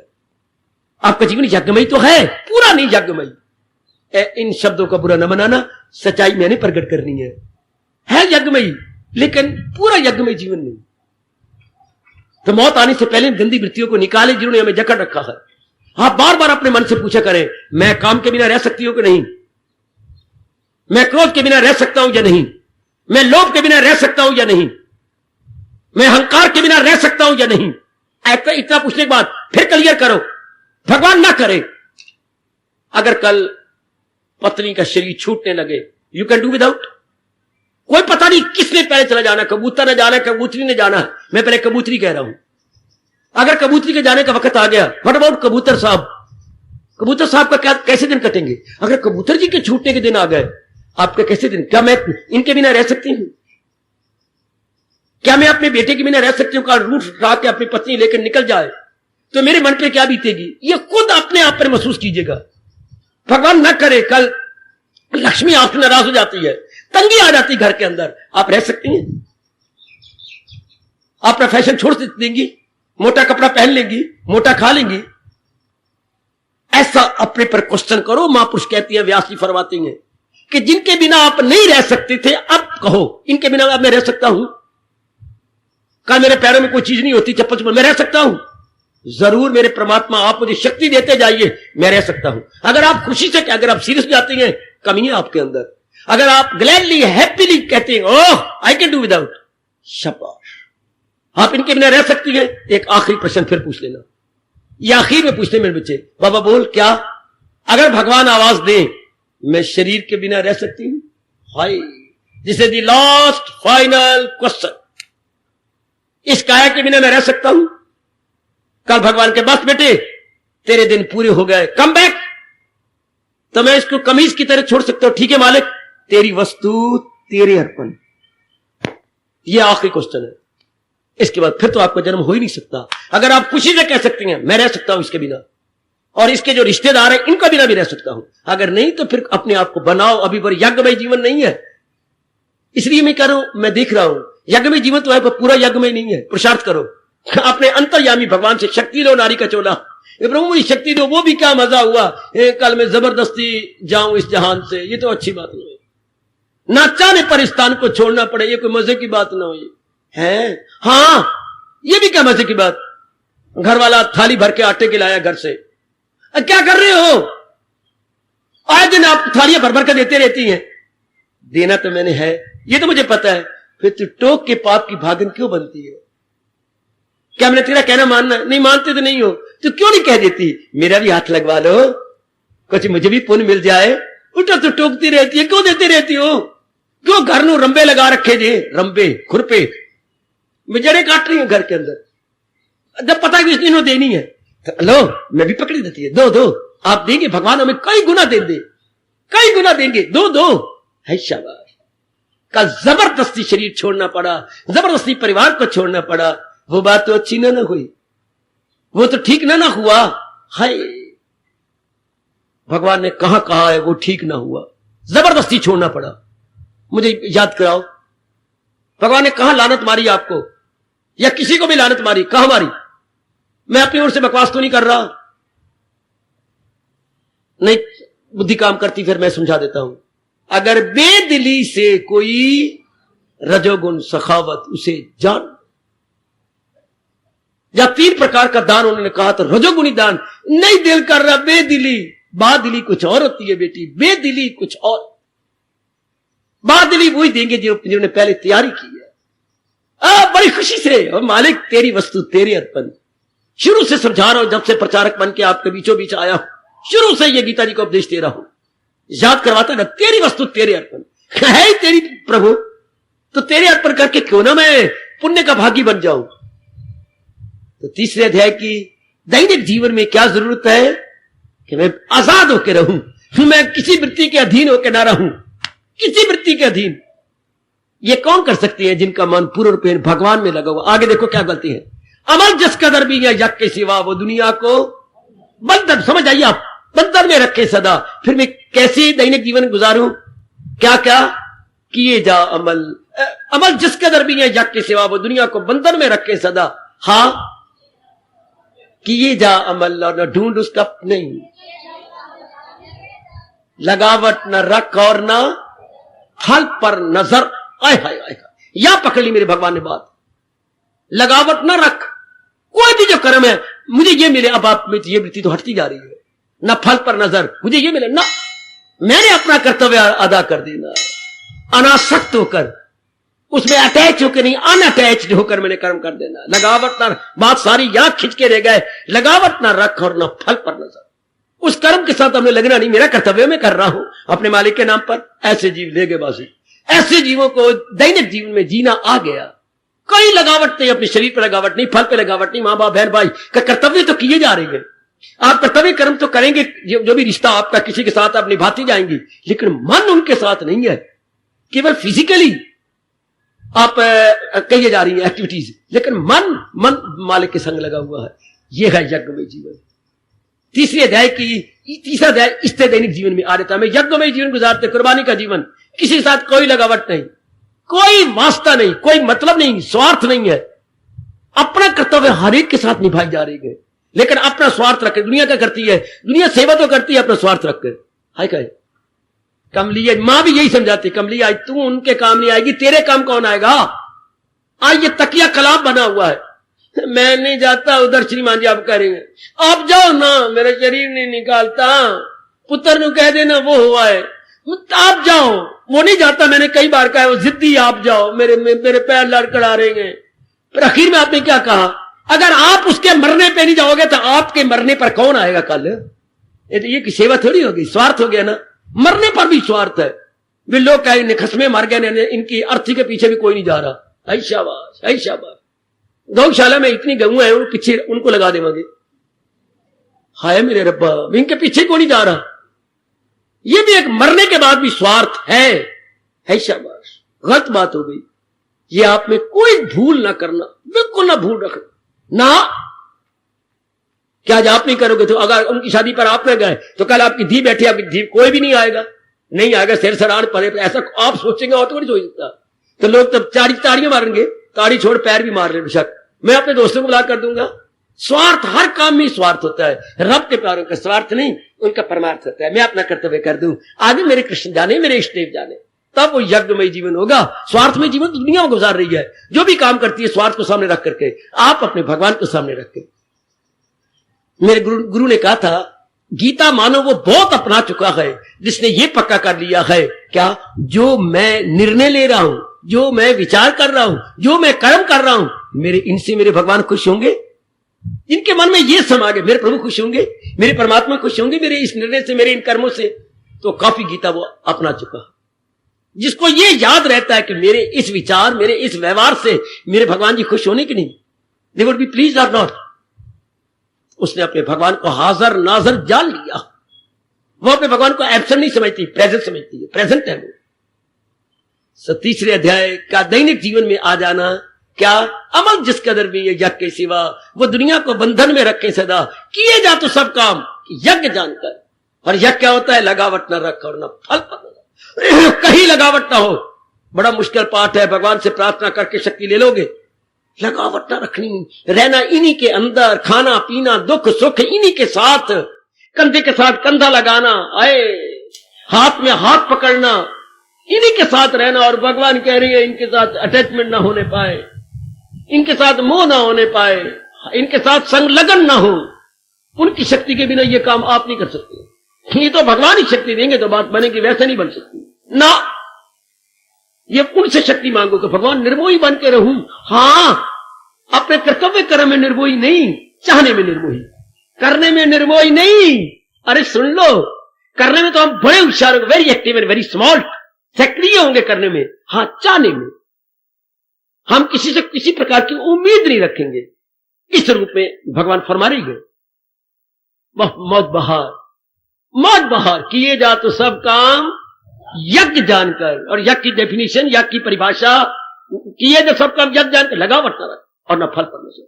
S1: आपका जीवन यज्ञमय तो है, पूरा नहीं यज्ञमय। इन शब्दों का बुरा न मनाना, सच्चाई मैंने प्रकट करनी है यज्ञमयी, लेकिन पूरा यज्ञमय जीवन नहीं। तो मौत आने से पहले गंदी वृत्तियों को निकाले जिन्होंने हमें जकड़ रखा है। आप बार बार अपने मन से पूछा करें, मैं काम के बिना रह सकती हूं कि नहीं, मैं क्रोध के बिना रह सकता हूं या नहीं, मैं लोभ के बिना रह सकता हूं या नहीं, मैं अहंकार के बिना रह सकता हूं या नहीं। ऐसा इतना पूछने के बाद फिर क्लियर करो, भगवान ना करे अगर कल पत्नी का शरीर छूटने लगे, यू कैन डू विदाउट। कोई पता नहीं किसने पहले चला जाना, कबूतर ने जाना, कबूतरी ने जाना। मैं पहले कबूतरी कह रहा हूं, अगर कबूतरी के जाने का वक्त आ गया, व्हाट अबाउट कबूतर साहब? कबूतर साहब का क्या कैसे दिन कटेंगे? अगर कबूतर जी के छूटने के दिन आ गए, आपके कैसे दिन? क्या मैं इनके बिना रह सकती हूं? क्या मैं अपने बेटे के बिना रह सकती हूं? कल रूठ उठा के अपनी पत्नी लेकर निकल जाए तो मेरे मन पे क्या बीतेगी? ये खुद अपने आप पर महसूस कीजिएगा। भगवान न करे कल लक्ष्मी आपसे नाराज हो जाती है, तंगी आ जाती घर के अंदर, आप रह सकती हैं? आप अपना फैशन छोड़ देंगी, मोटा कपड़ा पहन लेंगी, मोटा खा लेंगी? ऐसा अपने पर क्वेश्चन करो। महापुरुष कहती है, व्यास जी फरमाती हैं कि जिनके बिना आप नहीं रह सकते थे, अब कहो इनके बिना अब मैं रह सकता हूं। कल मेरे पैरों में कोई चीज नहीं होती, चप्पल चप्पल, मैं रह सकता हूं? जरूर मेरे परमात्मा आप मुझे शक्ति देते जाइए, मैं रह सकता हूं। अगर आप खुशी से, अगर आप सीरियस जाती हैं, कमी है आपके अंदर। अगर आप ग्लैडली हैप्पीली कहते हैं, ओह आई कैन डू विदाउट, शाबाश, आप इनके बिना रह सकती हैं। एक आखिरी प्रश्न फिर पूछ लेना, ये आखिर में पूछते मेरे बच्चे, बाबा बोल क्या, अगर भगवान आवाज दे मैं शरीर के बिना रह सकती हूं? Hi, this is the last final question. इस काया के बिना मैं रह सकता हूं? कल भगवान के, बस बेटे तेरे दिन पूरे हो गए, कम बैक, तो मैं इसको कमीज की तरह छोड़ सकता हूं? ठीक है मालिक, तेरी वस्तु तेरे अर्पण। यह आखिरी क्वेश्चन है। इसके बाद फिर तो आपका जन्म हो ही नहीं सकता। अगर आप खुशी से कह सकती हैं मैं रह सकता हूं इसके बिना, और इसके जो रिश्तेदार हैं इनका बिना भी रह सकता हूं, अगर नहीं तो फिर अपने आप को बनाओ। अभी पर यज्ञमय जीवन नहीं है, इसलिए मैं कह रहा हूं, मैं देख रहा हूं यज्ञमय जीवन तो है पर पूरा यज्ञमय नहीं है। पुरुषार्थ करो, अपने अंतर्यामी भगवान से शक्ति लो, नारी का चोला, प्रभु मुझे शक्ति दो। वो भी क्या मजा हुआ, कल मैं जबरदस्ती जाऊं इस जहान से, ये तो अच्छी बात नहीं। ना चाहने पर स्थान को छोड़ना पड़े, ये कोई मजे की बात ना हो। ये है, हाँ, ये भी क्या मजे की बात। घर वाला थाली भर के आटे के लाया घर से, क्या कर रहे हो? आए दिन आप थालियां भर भर के देते रहती हैं। देना तो मैंने है, ये तो मुझे पता है, फिर तू टोक के पाप की भागन क्यों बनती है? क्या मैंने तेरा कहना मानना? नहीं मानते तो नहीं हो, तो क्यों नहीं कह देती मेरा भी हाथ लगवा लो, कुछ मुझे भी पुण्य मिल जाए। उल्टा तो टोकती रहती है, क्यों देती रहती हो? क्यों घर नू रंबे लगा रखे जे, रंबे खुरपे जड़े काट रही है घर के अंदर। जब पता है कि इन्होंने देनी है तो लो, मैं भी पकड़ी देती है, दो दो, आप देंगे, भगवान हमें कई गुना दे दे, कई गुना देंगे, दो दो है। शाबाश। कल जबरदस्ती शरीर छोड़ना पड़ा, जबरदस्ती परिवार को छोड़ना पड़ा, वो बात तो अच्छी ना हुई, वो तो ठीक ना हुआ। हाय, भगवान ने कहा है वो ठीक ना हुआ, जबरदस्ती छोड़ना पड़ा। मुझे याद कराओ, भगवान ने कहा लानत मारी आपको, या किसी को भी लानत मारी, कहां मारी? मैं अपनी ओर से बकवास तो नहीं कर रहा, नहीं बुद्धि काम करती, फिर मैं समझा देता हूं। अगर बेदिली से कोई रजोगुण सखावत उसे जान, या 3 प्रकार का दान उन्होंने कहा, तो रजोगुणी दान नहीं दिल कर रहा, बेदिली। बादिली कुछ और होती है बेटी, बेदिली कुछ और। बादिली वही देंगे जिन्होंने पहले तैयारी की है, बड़ी खुशी से, और मालिक तेरी वस्तु तेरे अर्पण। शुरू से समझा रहा हूं, जब से प्रचारक बन के आपके बीचों बीच आया, शुरू से ये गीता जी को उपदेश दे रहा हूं, याद करवाता ना, तेरी वस्तु तेरे अर्पण है ही तेरी प्रभु, तो तेरे अर्पण करके क्यों ना मैं पुण्य का भागी बन जाऊं। तो तीसरे अध्याय की दैनिक जीवन में क्या जरूरत है कि मैं आजाद होकर रहूं, मैं किसी वृत्ति के अधीन होकर ना रहूं, किसी वृत्ति के अधीन। ये कौन कर सकते हैं? जिनका मन पूर्ण रूप से भगवान में लगा हुआ। आगे देखो क्या गलती है, अमल जिस कदर भी या यज्ञ के सिवा वो दुनिया को बंधन, समझ आइए आप, बंधन में रखे सदा। फिर मैं कैसे दैनिक जीवन गुजारूं? क्या क्या किए जा अमल, अमल जिस कदर भी या यज्ञ के सिवा वो दुनिया को बंधन में रखे सदा। हाँ, किए जा अमल और न ढूंढ उसका, नहीं लगावट न रख और न फल पर नजर। आय हाय हाय, या पकड़ ली मेरे भगवान ने बात, लगावट न रख। कोई भी जो कर्म है, मुझे ये मिले, अब आप में ये वृत्ति तो हटती जा रही है, ना फल पर नजर, मुझे ये मिले ना, मैंने अपना कर्तव्य अदा कर देना, अनासक्त होकर, उसमें अटैच होकर नहीं, अनअटैच्ड होकर मैंने कर्म कर देना। लगावट ना, बात सारी यहां खिंच के रह गए, लगावट ना रख और ना फल पर नजर। उस कर्म के साथ हमने लगना नहीं, मेरा कर्तव्य मैं कर रहा हूं अपने मालिक के नाम पर। ऐसे जीव ले गए बाजी, ऐसे जीवों को दैनिक जीवन में जीना आ गया। कोई लगावट नहीं, अपने शरीर पर लगावट नहीं, फल पर लगावट नहीं, मां बाप बहन भाई का कर्तव्य तो किए जा रहे हैं। आप कर्तव्य कर्म तो करेंगे, जो भी रिश्ता आपका किसी के साथ आप निभाती जाएंगी, लेकिन मन उनके साथ नहीं है। केवल फिजिकली आप कहिए जा रही है एक्टिविटीज, लेकिन मन मालिक के संग लगा हुआ है। यह है यज्ञमय जीवन। तीसरे अध्याय की तीसरा अध्याय इससे दैनिक जीवन में आ रहा था। मैं यज्ञमय जीवन गुजारते, कुर्बानी का जीवन, किसी के साथ कोई लगावट नहीं, कोई वास्ता नहीं, कोई मतलब नहीं, स्वार्थ नहीं है। अपना कर्तव्य हर एक के साथ निभाई जा रही है, लेकिन अपना स्वार्थ रखे। दुनिया क्या करती है? दुनिया सेवा तो करती है, अपना स्वार्थ रखकर। हाय कहे कमली, मां भी यही समझाती, कमली आज तू उनके काम नहीं आएगी, तेरे काम कौन आएगा? आज ये तकिया कलाम बना हुआ है, मैं नहीं जाता उधर। श्रीमान जी आप करेंगे, आप जाओ ना, मेरा शरीर नहीं निकालता, पुत्र नु कह देना वो हुआ है, आप जाओ। वो नहीं जाता, मैंने कई बार कहा, वो जिद्दी, आप जाओ, मेरे पैर लड़खड़ा रहे हैं। फिर आखिर में आपने क्या कहा? अगर आप उसके मरने पे नहीं जाओगे तो आपके मरने पर कौन आएगा कल? ये सेवा थोड़ी होगी, स्वार्थ हो गया ना। मरने पर भी स्वार्थ है। वे लोग कहेंगे खसमे मर गए, इनकी अर्थी के पीछे भी कोई नहीं जा रहा। ऐ शाबाश, ऐ शाबाश। गौशाला में इतनी गऊ है, पीछे उनको लगा देंगे। हाय मेरे रब्बा, इनके पीछे को नहीं जा रहा। ये भी एक मरने के बाद भी स्वार्थ है शाबाश। गलत बात हो गई। ये आप में कोई भूल ना करना, बिल्कुल ना भूल रखना ना। क्या आज आप नहीं करोगे तो अगर उनकी शादी पर आप न गए तो कल आपकी धी बैठी, आपकी धी कोई भी नहीं आएगा, नहीं आएगा, सिर सराड़ पड़े, ऐसा आप सोचेंगे और तो नहीं सोच सकता। तो लोग तब ताड़ियां मारेंगे, ताड़ी छोड़ पैर भी मार रहे। बेशक मैं अपने दोस्तों को बुला कर दूंगा। स्वार्थ, हर काम में स्वार्थ होता है। रब के प्यारों का स्वार्थ नहीं, उनका परमार्थ होता है। मैं अपना कर्तव्य कर दूं, आगे मेरे कृष्ण जाने, मेरे इष्टदेव जाने। तब वो यज्ञमय जीवन होगा। स्वार्थमय जीवन तो दुनिया में गुजार रही है, जो भी काम करती है स्वार्थ को सामने रख करके। आप अपने भगवान को सामने रख के, मेरे गुरु ने कहा था, गीता मानो वो बहुत अपना चुका है जिसने ये पक्का कर लिया है, क्या, जो मैं निर्णय ले रहा हूं, जो मैं विचार कर रहा हूं, जो मैं कर्म कर रहा हूं, मेरे इनसे मेरे भगवान खुश होंगे। इनके मन में ये समा गए, मेरे प्रभु खुश होंगे, मेरे परमात्मा खुश होंगे मेरे इस निर्णय से, मेरे इन कर्मों से। तो काफी गीता वो अपना चुका। जिसको ये याद रहता है कि मेरे इस विचार, मेरे इस व्यवहार से मेरे भगवान जी खुश होने की नहीं, दे वुड बी प्लीज और नॉट, उसने अपने भगवान को हाजिर नाजर जान लिया। वो अपने भगवान को एब्सेंट नहीं समझती, प्रेजेंट समझती है, प्रेजेंट है वो। तीसरे अध्याय का दैनिक जीवन में आ जाना, क्या, अमल जिस कदर भी है यज्ञ के सिवा, वो दुनिया को बंधन में रखे सदा, किए जा तो सब काम यज्ञ जानकर। और यज्ञ क्या होता है, लगावट न रख और न फल पर कहीं लगावट ना हो। बड़ा मुश्किल पाठ है, भगवान से प्रार्थना करके शक्ति ले लोगे, लगावट ना रखनी, रहना इन्हीं के अंदर, खाना पीना दुख सुख इन्हीं के साथ, कंधे के साथ कंधा लगाना, आए हाथ में हाथ पकड़ना, इन्हीं के साथ रहना। और भगवान कह रही है इनके साथ अटैचमेंट ना होने पाए, इनके साथ मोह ना होने पाए, इनके साथ संलग्न ना हो। उनकी शक्ति के बिना ये काम आप नहीं कर सकते। ये तो भगवान ही शक्ति देंगे तो बात बनेगी, वैसे नहीं बन सकती ना। ये उनसे शक्ति मांगो कि भगवान निर्मोही बन के रहूं। हाँ, अपने कर्तव्य कर्म में निर्मोही नहीं, चाहने में निर्मोही, करने में निर्मोही नहीं। अरे सुन लो, करने में तो हम बड़े होशियार होंगे, very active and very smart, सक्रिय होंगे करने में। हाँ, चाहने में हम किसी से किसी प्रकार की उम्मीद नहीं रखेंगे। इस रूप में भगवान फरमा रही है, वह मौत बहार, मौज बहार किए जा तो सब काम यज्ञ जानकर। और यज्ञ की डेफिनेशन, यज्ञ की परिभाषा, किए जो सब काम यज्ञ जानकर, लगावट न रख और न फल पर नजर,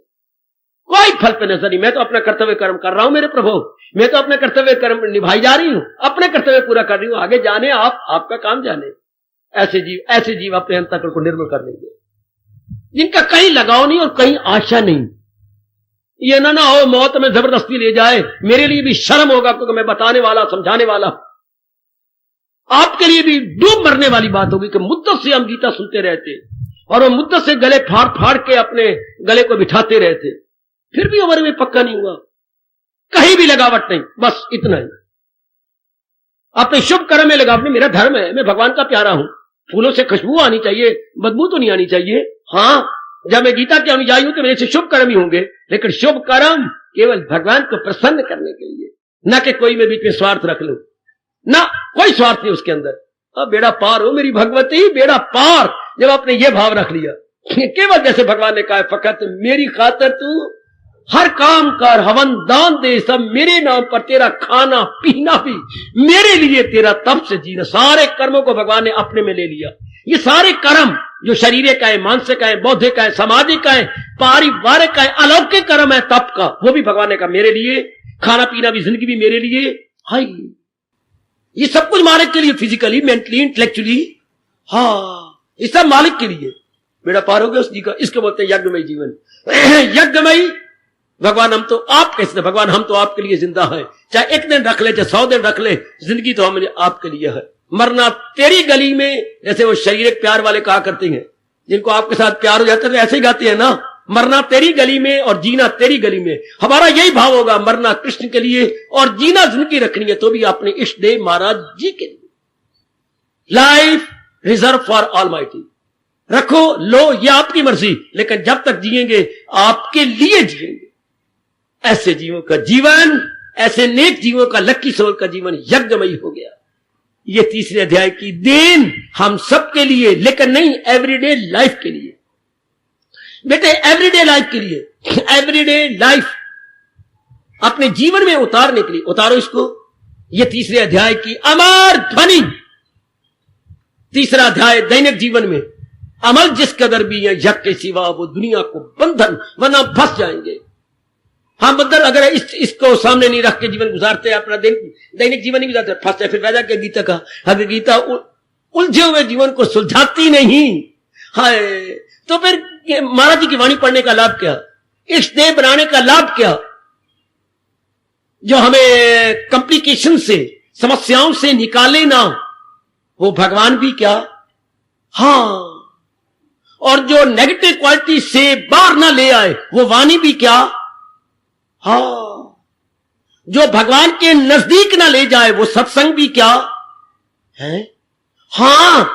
S1: कोई फल पर नजर नहीं। मैं तो अपना कर्तव्य कर्म कर रहा हूं मेरे प्रभु, मैं तो अपने कर्तव्य कर्म निभाई जा रही हूं, अपने कर्तव्य पूरा कर रही हूं, आगे जाने आप, आपका काम जाने। ऐसे जीव अपने अंतःकरण को निर्मल कर लेंगे, जिनका कहीं लगाव नहीं और कहीं आशा नहीं। ये ना हो मौत में जबरदस्ती ले जाए, मेरे लिए भी शर्म होगा क्योंकि मैं बताने वाला, समझाने वाला, आपके लिए भी डूब मरने वाली बात होगी कि मुद्दत से हम गीता सुनते रहते और वो मुद्दत से गले फाड़ फाड़ के अपने गले को बिठाते रहते, फिर भी उम्र में पक्का नहीं हुआ, कहीं भी लगावट नहीं, बस इतना ही। अपने शुभ कर्म में लगावट नहीं, मेरा धर्म है, मैं भगवान का प्यारा हूं, फूलों से खुशबू आनी चाहिए, बदबू तो नहीं आनी चाहिए। हाँ, जब मैं गीता के अनुयायी हूं तो मेरे से शुभ कर्म ही होंगे, लेकिन शुभ कर्म केवल भगवान को प्रसन्न करने के लिए, ना कि कोई में बीच में स्वार्थ रख लो, ना कोई स्वार्थ नहीं उसके अंदर। अब बेड़ा पार हो मेरी भगवती, बेड़ा पार, जब आपने ये भाव रख लिया, केवल जैसे भगवान ने कहा, फकत मेरी खातर तू हर काम कर, हवन दान दे, सब मेरे नाम पर, तेरा खाना पीना भी मेरे लिए, तेरा तप से जीना। सारे कर्मों को भगवान ने अपने में ले लिया। ये सारे कर्म जो शरीर का है, मानसिक का है, बौद्धिक का है, सामाजिक का है, पारिवारिक का है, अलौकिक कर्म है तप का, वो भी भगवान ने कहा मेरे लिए, खाना पीना भी, जिंदगी भी मेरे लिए। हाय, ये सब कुछ मालिक के लिए, फिजिकली, मेंटली, इंटेलेक्चुअली, हाँ, ये सब मालिक के लिए। बेड़ा पार हो गया उस जी का। इसको बोलते हैं यज्ञमय जीवन। यज्ञमय भगवान, हम तो आप कैसे, भगवान हम तो आपके लिए जिंदा है, चाहे एक दिन रख ले, चाहे 100 दिन रख ले, जिंदगी तो हमने आपके लिए है। मरना तेरी गली में, जैसे वो शारीरिक प्यार वाले कहा करते हैं, जिनको आपके साथ प्यार हो जाता है तो ऐसे ही गाते हैं ना, मरना तेरी गली में और जीना तेरी गली में। हमारा यही भाव होगा, मरना कृष्ण के लिए और जीना जिंदगी रखनी है तो भी अपने इष्ट देव महाराज जी के लिए। लाइफ रिजर्व फॉर ऑलमाइटी, रखो लो, ये आपकी मर्जी, लेकिन जब तक जिएंगे आपके लिए जिएंगे। ऐसे जीवों का जीवन, ऐसे नेक जीवों का, लक्की सोल का जीवन यज्ञमयी हो गया। ये तीसरे अध्याय की देन हम सबके लिए, लेकिन नहीं एवरीडे लाइफ के लिए। बेटे एवरीडे लाइफ के लिए, एवरीडे लाइफ अपने जीवन में उतारने के लिए, उतारो इसको। ये तीसरे अध्याय की अमर ध्वनि, तीसरा अध्याय दैनिक जीवन में, अमल जिस कदर भी है यज्ञ के सिवा, वो दुनिया को बंधन, वरना फंस जाएंगे। हम बंधन अगर इसको सामने नहीं रख के जीवन गुजारते, अपना दैनिक जीवन नहीं गुजारते, फंस जाए। फिर वैदा क्या गीता का, अगर गीता उलझे हुए जीवन को सुलझाती नहीं, हाय, तो फिर महाराज जी की वाणी पढ़ने का लाभ क्या, इष्ट देव बनाने का लाभ क्या, जो हमें कॉम्प्लिकेशन से, समस्याओं से निकाले ना, वो भगवान भी क्या, हाँ, और जो नेगेटिव क्वालिटी से बाहर ना ले आए वो वाणी भी क्या, हाँ, जो भगवान के नजदीक ना ले जाए वो सत्संग भी क्या है। हाँ,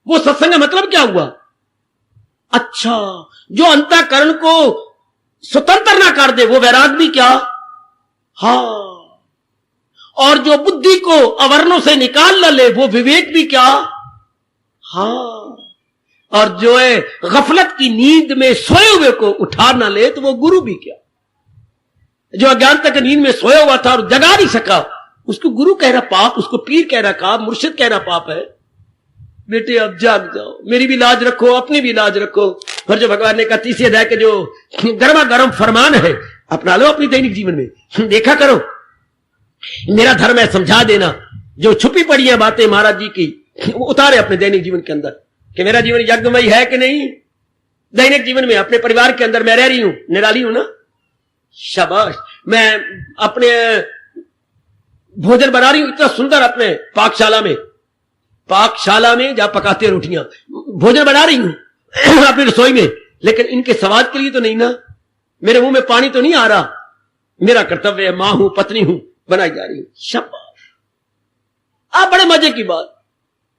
S1: वो सत्संग का मतलब क्या हुआ? अच्छा, जो अंतःकरण को स्वतंत्र ना कर दे वो वैराग भी क्या, हाँ, और जो बुद्धि को अवरणों से निकाल न ले वो विवेक भी क्या, हाँ, और जो है गफलत की नींद में सोए हुए को उठा ना ले तो वो गुरु भी क्या। जो अज्ञानता की नींद में सोया हुआ था और जगा नहीं सका उसको गुरु कह रहा पाप, उसको पीर कह रहा पाप, मुर्शिद कह रहा पाप है। बेटे अब जाग जाओ, मेरी भी लाज रखो, अपनी भी लाज रखो। और जो भगवान ने कहा 30 अध्याय के जो गर्मा गर्म फरमान है अपना लो अपनी दैनिक जीवन में, देखा करो। मेरा धर्म है समझा देना, जो छुपी पड़ी है बातें महाराज जी की वो उतारे अपने दैनिक जीवन के अंदर कि मेरा जीवन यज्ञमय है कि नहीं। दैनिक जीवन में अपने परिवार के अंदर मैं रह रही हूं, निराली हूं ना, शाबाश। मैं अपने भोजन बना रही हूं इतना सुंदर, अपने पाकशाला में जहां पकाते रोटियां, भोजन बना रही हूं अपनी रसोई में, लेकिन इनके स्वाद के लिए तो नहीं ना, मेरे मुंह में पानी तो नहीं आ रहा। मेरा कर्तव्य है, मां हूं, पत्नी हूं, बनाई जा रही हूं, शाबाश। आप बड़े मजे की बात,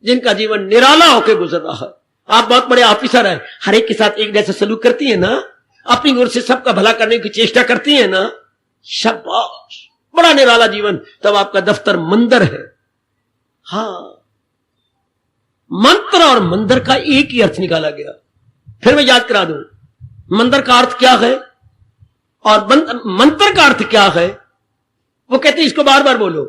S1: जिनका जीवन निराला होकर गुजर रहा है। आप बहुत बड़े ऑफिसर हैं, हर एक के साथ एक जैसा सलूक करती है ना, अपनी ओर से सबका भला करने की चेष्टा करती है ना, शाबाश, बड़ा निराला जीवन। तब आपका दफ्तर मंदिर है। हाँ, मंत्र और मंदिर का एक ही अर्थ निकाला गया। फिर मैं याद करा दूं, मंदिर का अर्थ क्या है और मंत्र का अर्थ क्या है। वो कहते हैं इसको बार बार बोलो,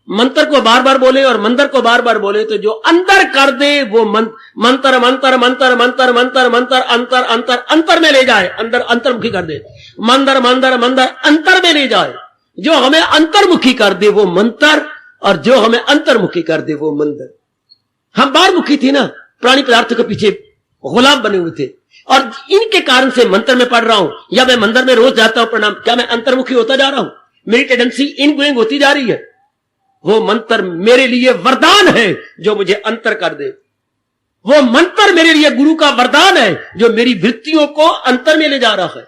S1: मंत्र को बार बार बोले और मंदिर को बार बार बोले तो जो अंदर कर दे वो मंत्र मंत्र मंत्र मंत्र मंत्र मंत्र अंतर अंतर अंतर में ले जाए, अंदर अंतर्मुखी कर दे, मंदिर मंदिर मंदिर अंतर में ले जाए। जो हमें अंतर्मुखी कर दे वो मंत्र, और जो हमें अंतर्मुखी कर दे वो मंदिर। हम बाहरमुखी थे ना, प्राणी पदार्थ के पीछे गुलाम बने हुए थे, और इनके कारण से मंत्र में पढ़ रहा हूं या मैं मंदिर में रोज जाता हूं प्रणाम, क्या मैं अंतर्मुखी होता जा रहा हूं? मेरी टेंडेंसी इन गोइंग होती जा रही है। वो मंत्र मेरे लिए वरदान है जो मुझे अंतर कर दे। वो मंत्र मेरे लिए गुरु का वरदान है जो मेरी वृत्तियों को अंतर में ले जा रहा है।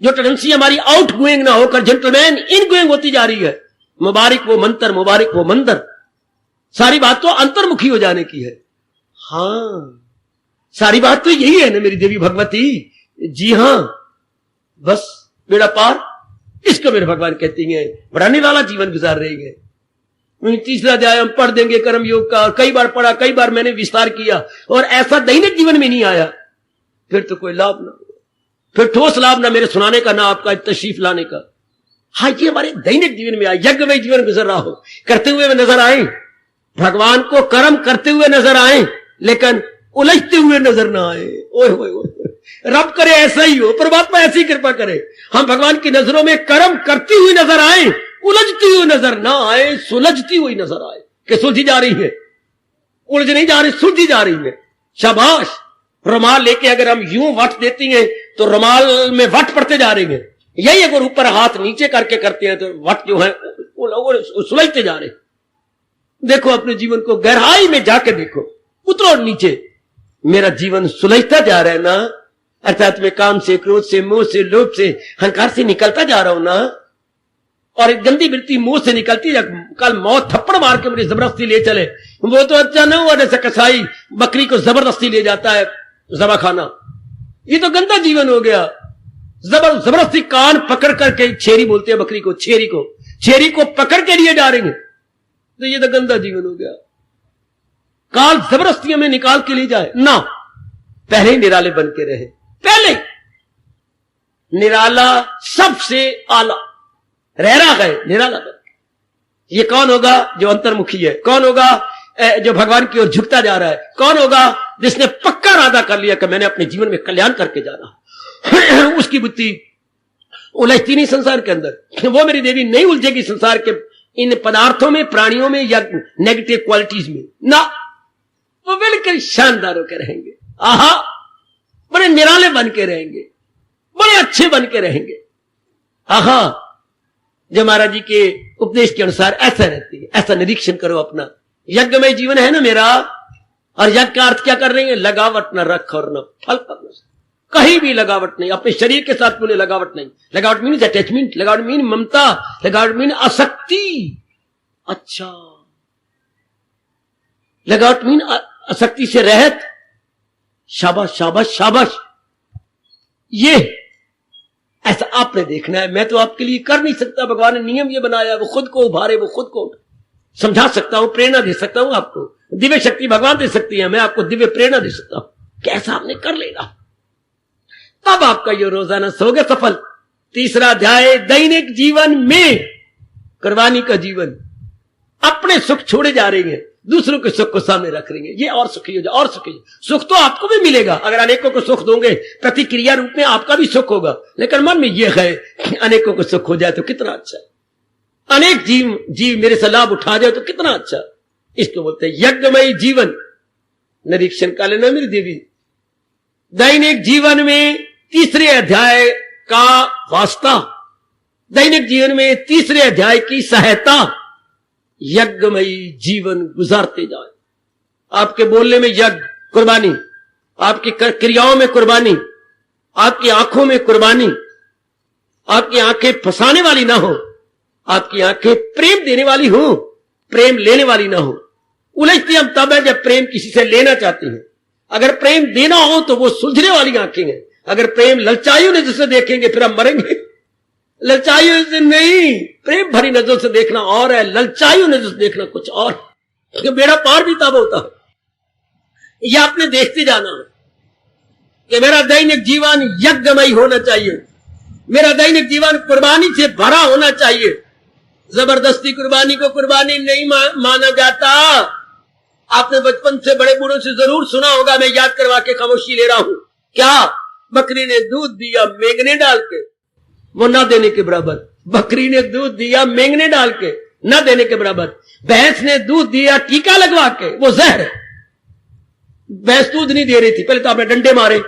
S1: जो टेंडेंसी हमारी आउट गोइंग ना होकर जेंटलमैन इन गोइंग होती जा रही है। मुबारक वो मंत्र, मुबारक वो मंदिर। सारी बात तो अंतर्मुखी हो जाने की है। हाँ, सारी बात तो यही है ना मेरी देवी भगवती। जी हां, बस बेड़ा पार। इसको मेरे भगवान कहती हैं बड़ा निराला जीवन गुजार रही है। 30 अध्याय हम पढ़ देंगे कर्म योग का, कई बार पढ़ा, कई बार मैंने विस्तार किया, और ऐसा दैनिक जीवन में नहीं आया, फिर तो कोई लाभ ना, फिर ठोस लाभ ना मेरे सुनाने का, ना आपका तशरीफ लाने का। हाँ, ये हमारे दैनिक जीवन में आए, यज्ञ में जीवन गुजर रहा हो, करते हुए में नजर आए, भगवान को कर्म करते हुए नजर आए, लेकिन उलझते हुए नजर ना आए। ओए ओए ओए, रब करे ऐसा ही हो, परमात्मा ऐसी कृपा करे, हम भगवान की नजरों में कर्म करती हुई नजर आए, उलझती हुई नजर ना आए, सुलझती हुई नजर आए कि सुलझी जा रही है, उलझ नहीं जा रही, सुलझी जा रही है। शाबाश। रुमाल लेके अगर हम यूं वट देती हैं तो रुमाल में वट पड़ते जा रही है। यही अगर ऊपर हाथ नीचे करके करते हैं तो वट जो है सुलझते जा रहे। देखो अपने जीवन को गहराई में जाके देखो, उतरो नीचे, मेरा जीवन सुलझता जा रहा है ना, अर्थात मैं काम से, क्रोध से, मोह से, लोभ से, अहंकार से निकलता जा रहा हूं ना, और एक गंदी वृत्ति मुंह से निकलती है। कल मौत थप्पड़ मार के मुझे जबरदस्ती ले चले, वो तो अच्छा ना हुआ जैसे कसाई बकरी को जबरदस्ती ले जाता है जबा खाना। ये तो गंदा जीवन हो गया। जबरदस्ती कान पकड़ करके, छेरी बोलते हैं बकरी को, छेरी को पकड़ के लिए जा रहे हैं, तो ये तो गंदा जीवन हो गया। काल जबरदस्ती में निकाल के ले जाए ना, पहले ही निराले बन के रहे। पहले निराला सबसे आला रह रहा है, निराला बन। ये कौन होगा? जो अंतर्मुखी है। कौन होगा? जो भगवान की ओर झुकता जा रहा है। कौन होगा? जिसने पक्का इरादा कर लिया कि मैंने अपने जीवन में कल्याण करके जाना। उसकी बुद्धि उलझती नहीं संसार के अंदर। वो मेरी देवी नहीं उलझेगी संसार के इन पदार्थों में, प्राणियों में, या नेगेटिव क्वालिटीज में ना। वो बिल्कुल शानदार होकर रहेंगे। आहा, बड़े निराले बन के रहेंगे, बड़े अच्छे बन के रहेंगे। आहा, जो महाराज जी के उपदेश के अनुसार ऐसा रहती है। ऐसा निरीक्षण करो अपना यज्ञमय जीवन है ना मेरा। और यज्ञ का अर्थ क्या कर रहे हैं? लगावट न रख और न फल पर न, कहीं भी लगावट नहीं, अपने शरीर के साथ कोई लगावट नहीं। लगावट मीन अटैचमेंट, लगावट मीन ममता, लगावट मीन आसक्ति। अच्छा, लगावट मीन आसक्ति से रहत। शाबाश शाबाश शाबाश। ये ऐसा आपने देखना है, मैं तो आपके लिए कर नहीं सकता। भगवान ने नियम ये बनाया, वो खुद को उभारे, वो खुद को समझा सकता हूं, प्रेरणा दे सकता हूं आपको। दिव्य शक्ति भगवान दे सकती है, मैं आपको दिव्य प्रेरणा दे सकता हूं। कैसा आपने कर लेगा, तब आपका ये रोजाना सोगे सफल। तीसरा अध्याय, दैनिक जीवन में कुर्बानी का जीवन। अपने सुख छोड़े जा रहे हैं, दूसरों के सुख को सामने रख रहे हैं। ये और सुखी हो जाए, और सुखी। सुख तो आपको भी मिलेगा, अगर अनेकों को सुख दोगे, प्रतिक्रिया रूप में आपका भी सुख होगा। लेकिन मन में यह है कि अनेकों को सुख हो जाए तो कितना अच्छा है, अनेक जीव मेरे से लाभ उठा जाए तो कितना अच्छा। इसको बोलते हैं यज्ञमय जीवन। निरीक्षण का लेना मेरी देवी। दैनिक जीवन में तीसरे अध्याय का वास्ता, दैनिक जीवन में तीसरे अध्याय की सहायता। यज्ञमयी जीवन गुजारते जाए। आपके बोलने में यज्ञ कुर्बानी, आपकी क्रियाओं में कुर्बानी, आपकी आंखों में कुर्बानी। आपकी आंखें फंसाने वाली ना हो, आपकी आंखें प्रेम देने वाली हो, प्रेम लेने वाली ना हो। उलझती हम तब है जब प्रेम किसी से लेना चाहते हैं। अगर प्रेम देना हो तो वो सुलझने वाली आंखें हैं। अगर प्रेम ललचाइयों ने जिसे देखेंगे फिर हम मरेंगे। ललचाइयों से नहीं, प्रेम भरी नजरों से देखना और है, ललचाइयों नजरों से देखना कुछ और। तो बेड़ा पार भी तब होता है। यह आपने देखते जाना है कि मेरा दैनिक जीवन यज्ञमय होना चाहिए, मेरा दैनिक जीवन कुर्बानी से भरा होना चाहिए। जबरदस्ती कुर्बानी को कुर्बानी नहीं माना जाता। आपने बचपन से बड़े बूढ़ों से जरूर सुना होगा, मैं याद करवा के खामोशी ले रहा हूं। क्या? बकरी ने दूध दिया मेंगने डाल के, वो ना देने के बराबर। बकरी ने दूध दिया मेंगने डाल के, ना देने के बराबर। भैंस ने दूध दिया टीका लगवा के, वो जहर है। भैंस दूध नहीं दे रही थी, पहले तो आपने डंडे मारे,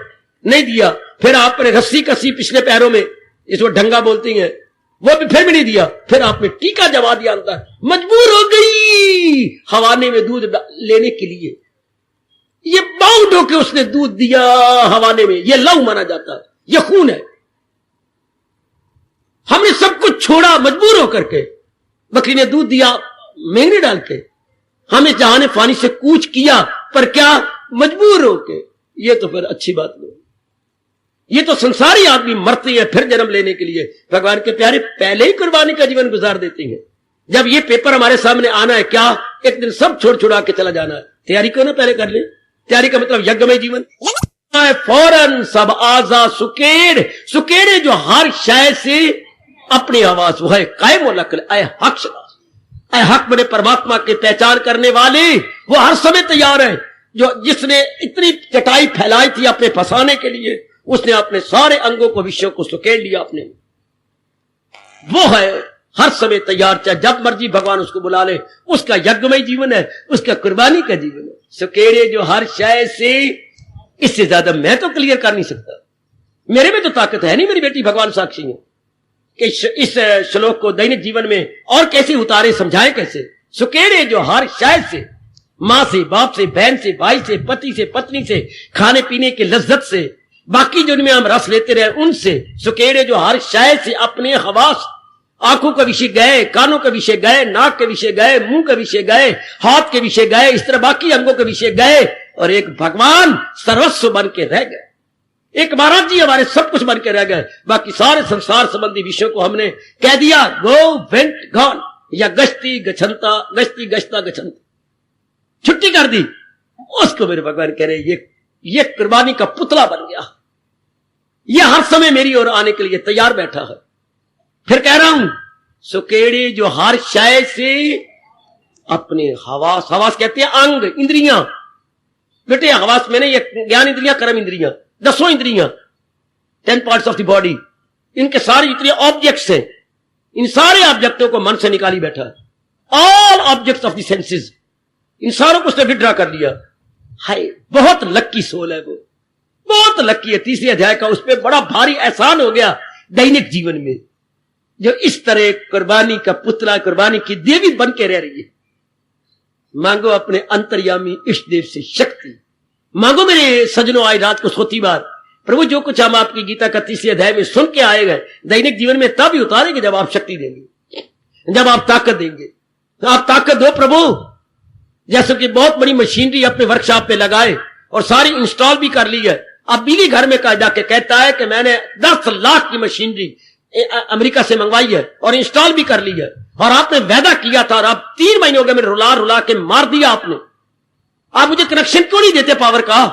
S1: नहीं दिया। फिर आपने रस्सी कसी पिछले पैरों में, इसको ढंगा बोलती हैं, वो भी फिर भी नहीं दिया। फिर आपने टीका जमा दिया अंदर, मजबूर हो गई हवाने में दूध लेने के लिए। ये बाउंड होके उसने दूध दिया हवाने में, ये लव माना जाता है, ये खून है। हमने सब कुछ छोड़ा मजबूर होकर के। बकरी ने दूध दिया मेंगने डाल के, हमें जहां पानी से कूच किया, पर क्या? मजबूर होके। ये तो फिर अच्छी बात नहीं। ये तो संसारी आदमी मरते हैं फिर जन्म लेने के लिए। भगवान के प्यारे पहले ही कुर्बानी का जीवन गुजार देते हैं। जब ये पेपर हमारे सामने आना है, क्या एक दिन सब छोड़ छुड़ा के चला जाना है। तैयारी क्यों ना पहले कर ले। तैयारी का मतलब यज्ञमय जीवन। फौरन सब आजा सुकेड़, सुकेड़े जो हर शय से अपनी आवाज वो है कायम लकल अय हक, अय हक बने परमात्मा की पहचान करने वाले, वो हर समय तैयार है। जो जिसने इतनी चटाई फैलाई थी अपने फंसाने के लिए, उसने अपने सारे अंगों को विषयों को सुकेड़ लिया अपने। वो है हर समय तैयार, चाहे जब मर्जी भगवान उसको बुला ले। उसका यज्ञमय जीवन है, उसका कुर्बानी का जीवन है। सुकेड़े जो हर शय से, इससे ज्यादा मैं तो क्लियर कर नहीं सकता। मेरे में तो ताकत है नहीं, मेरी बेटी भगवान साक्षी है कि इस श्लोक को दैनिक जीवन में और कैसे उतारे, समझाए कैसे। सुकेड़े जो हर शय से, मां से, बाप से, बहन से, भाई से, पति से, पत्नी से, खाने पीने की लज्जत से, बाकी जो में हम रस लेते रहे उनसे। सुकेड़े जो हर शय से अपने हवास, आंखों का विषय गए, कानों का विषय गए, नाक के विषय गए, मुंह के विषय गए, हाथ के विषय गए, इस तरह बाकी अंगों के विषय गए, और एक भगवान सर्वस्व बन के रह गए। एक महाराज जी हमारे सब कुछ बन के रह गए। बाकी सारे संसार संबंधी विषयों को हमने कह दिया गो वेंट गॉन, या गश्ती गछंता, गश्ती गश्ता गछंता, छुट्टी कर दी। उसको मेरे भगवान कह रहे ये कुर्बानी का पुतला बन गया, ये हर समय मेरी ओर आने के लिए तैयार बैठा है। फिर कह रहा हूं, सुकेड़े जो हर शय से अपने हवास, हवास कहते हैं अंग, इंद्रियां। बेटे हवास मैंने ये ज्ञान इंद्रियां, कर्म इंद्रियां, 10 इंद्रियां, 10 पार्ट्स ऑफ द बॉडी, इनके सारे जितने ऑब्जेक्ट्स हैं, इन सारे ऑब्जेक्टों को मन से निकाली बैठा है। All objects of the senses, इन सारों को उसने विड्रॉ कर लिया। हाय, बहुत लक्की सोल है वो, बहुत लक्की है। तीसरे अध्याय का उस पर बड़ा भारी एहसान हो गया दैनिक जीवन में, जो इस तरह कुर्बानी का पुतला, कुर्बानी की देवी बन के रह रही है। मांगो अपने अंतर्यामी इष्ट देव से शक्ति। मांगो मेरे सजनों, आज रात को सोती बार प्रभु जो कुछ हम आपकी गीता का 30वें अध्याय में सुन के आए गए दैनिक जीवन में तब ही उतारेंगे जब आप शक्ति देंगे, जब आप ताकत देंगे। आप ताकत दो प्रभु। जैसे कि बहुत बड़ी मशीनरी अपने वर्कशॉप पे लगाए और सारी इंस्टॉल भी कर ली है। अब बिजली घर में जाके कहता है कि मैंने 10 लाख की मशीनरी अमेरिका से मंगवाई है और इंस्टॉल भी कर ली है, और आपने वादा किया था और आप 3 महीने हो गए मेरे रुला रुला के मार दिया आपने। आप मुझे कनेक्शन क्यों नहीं देते पावर का?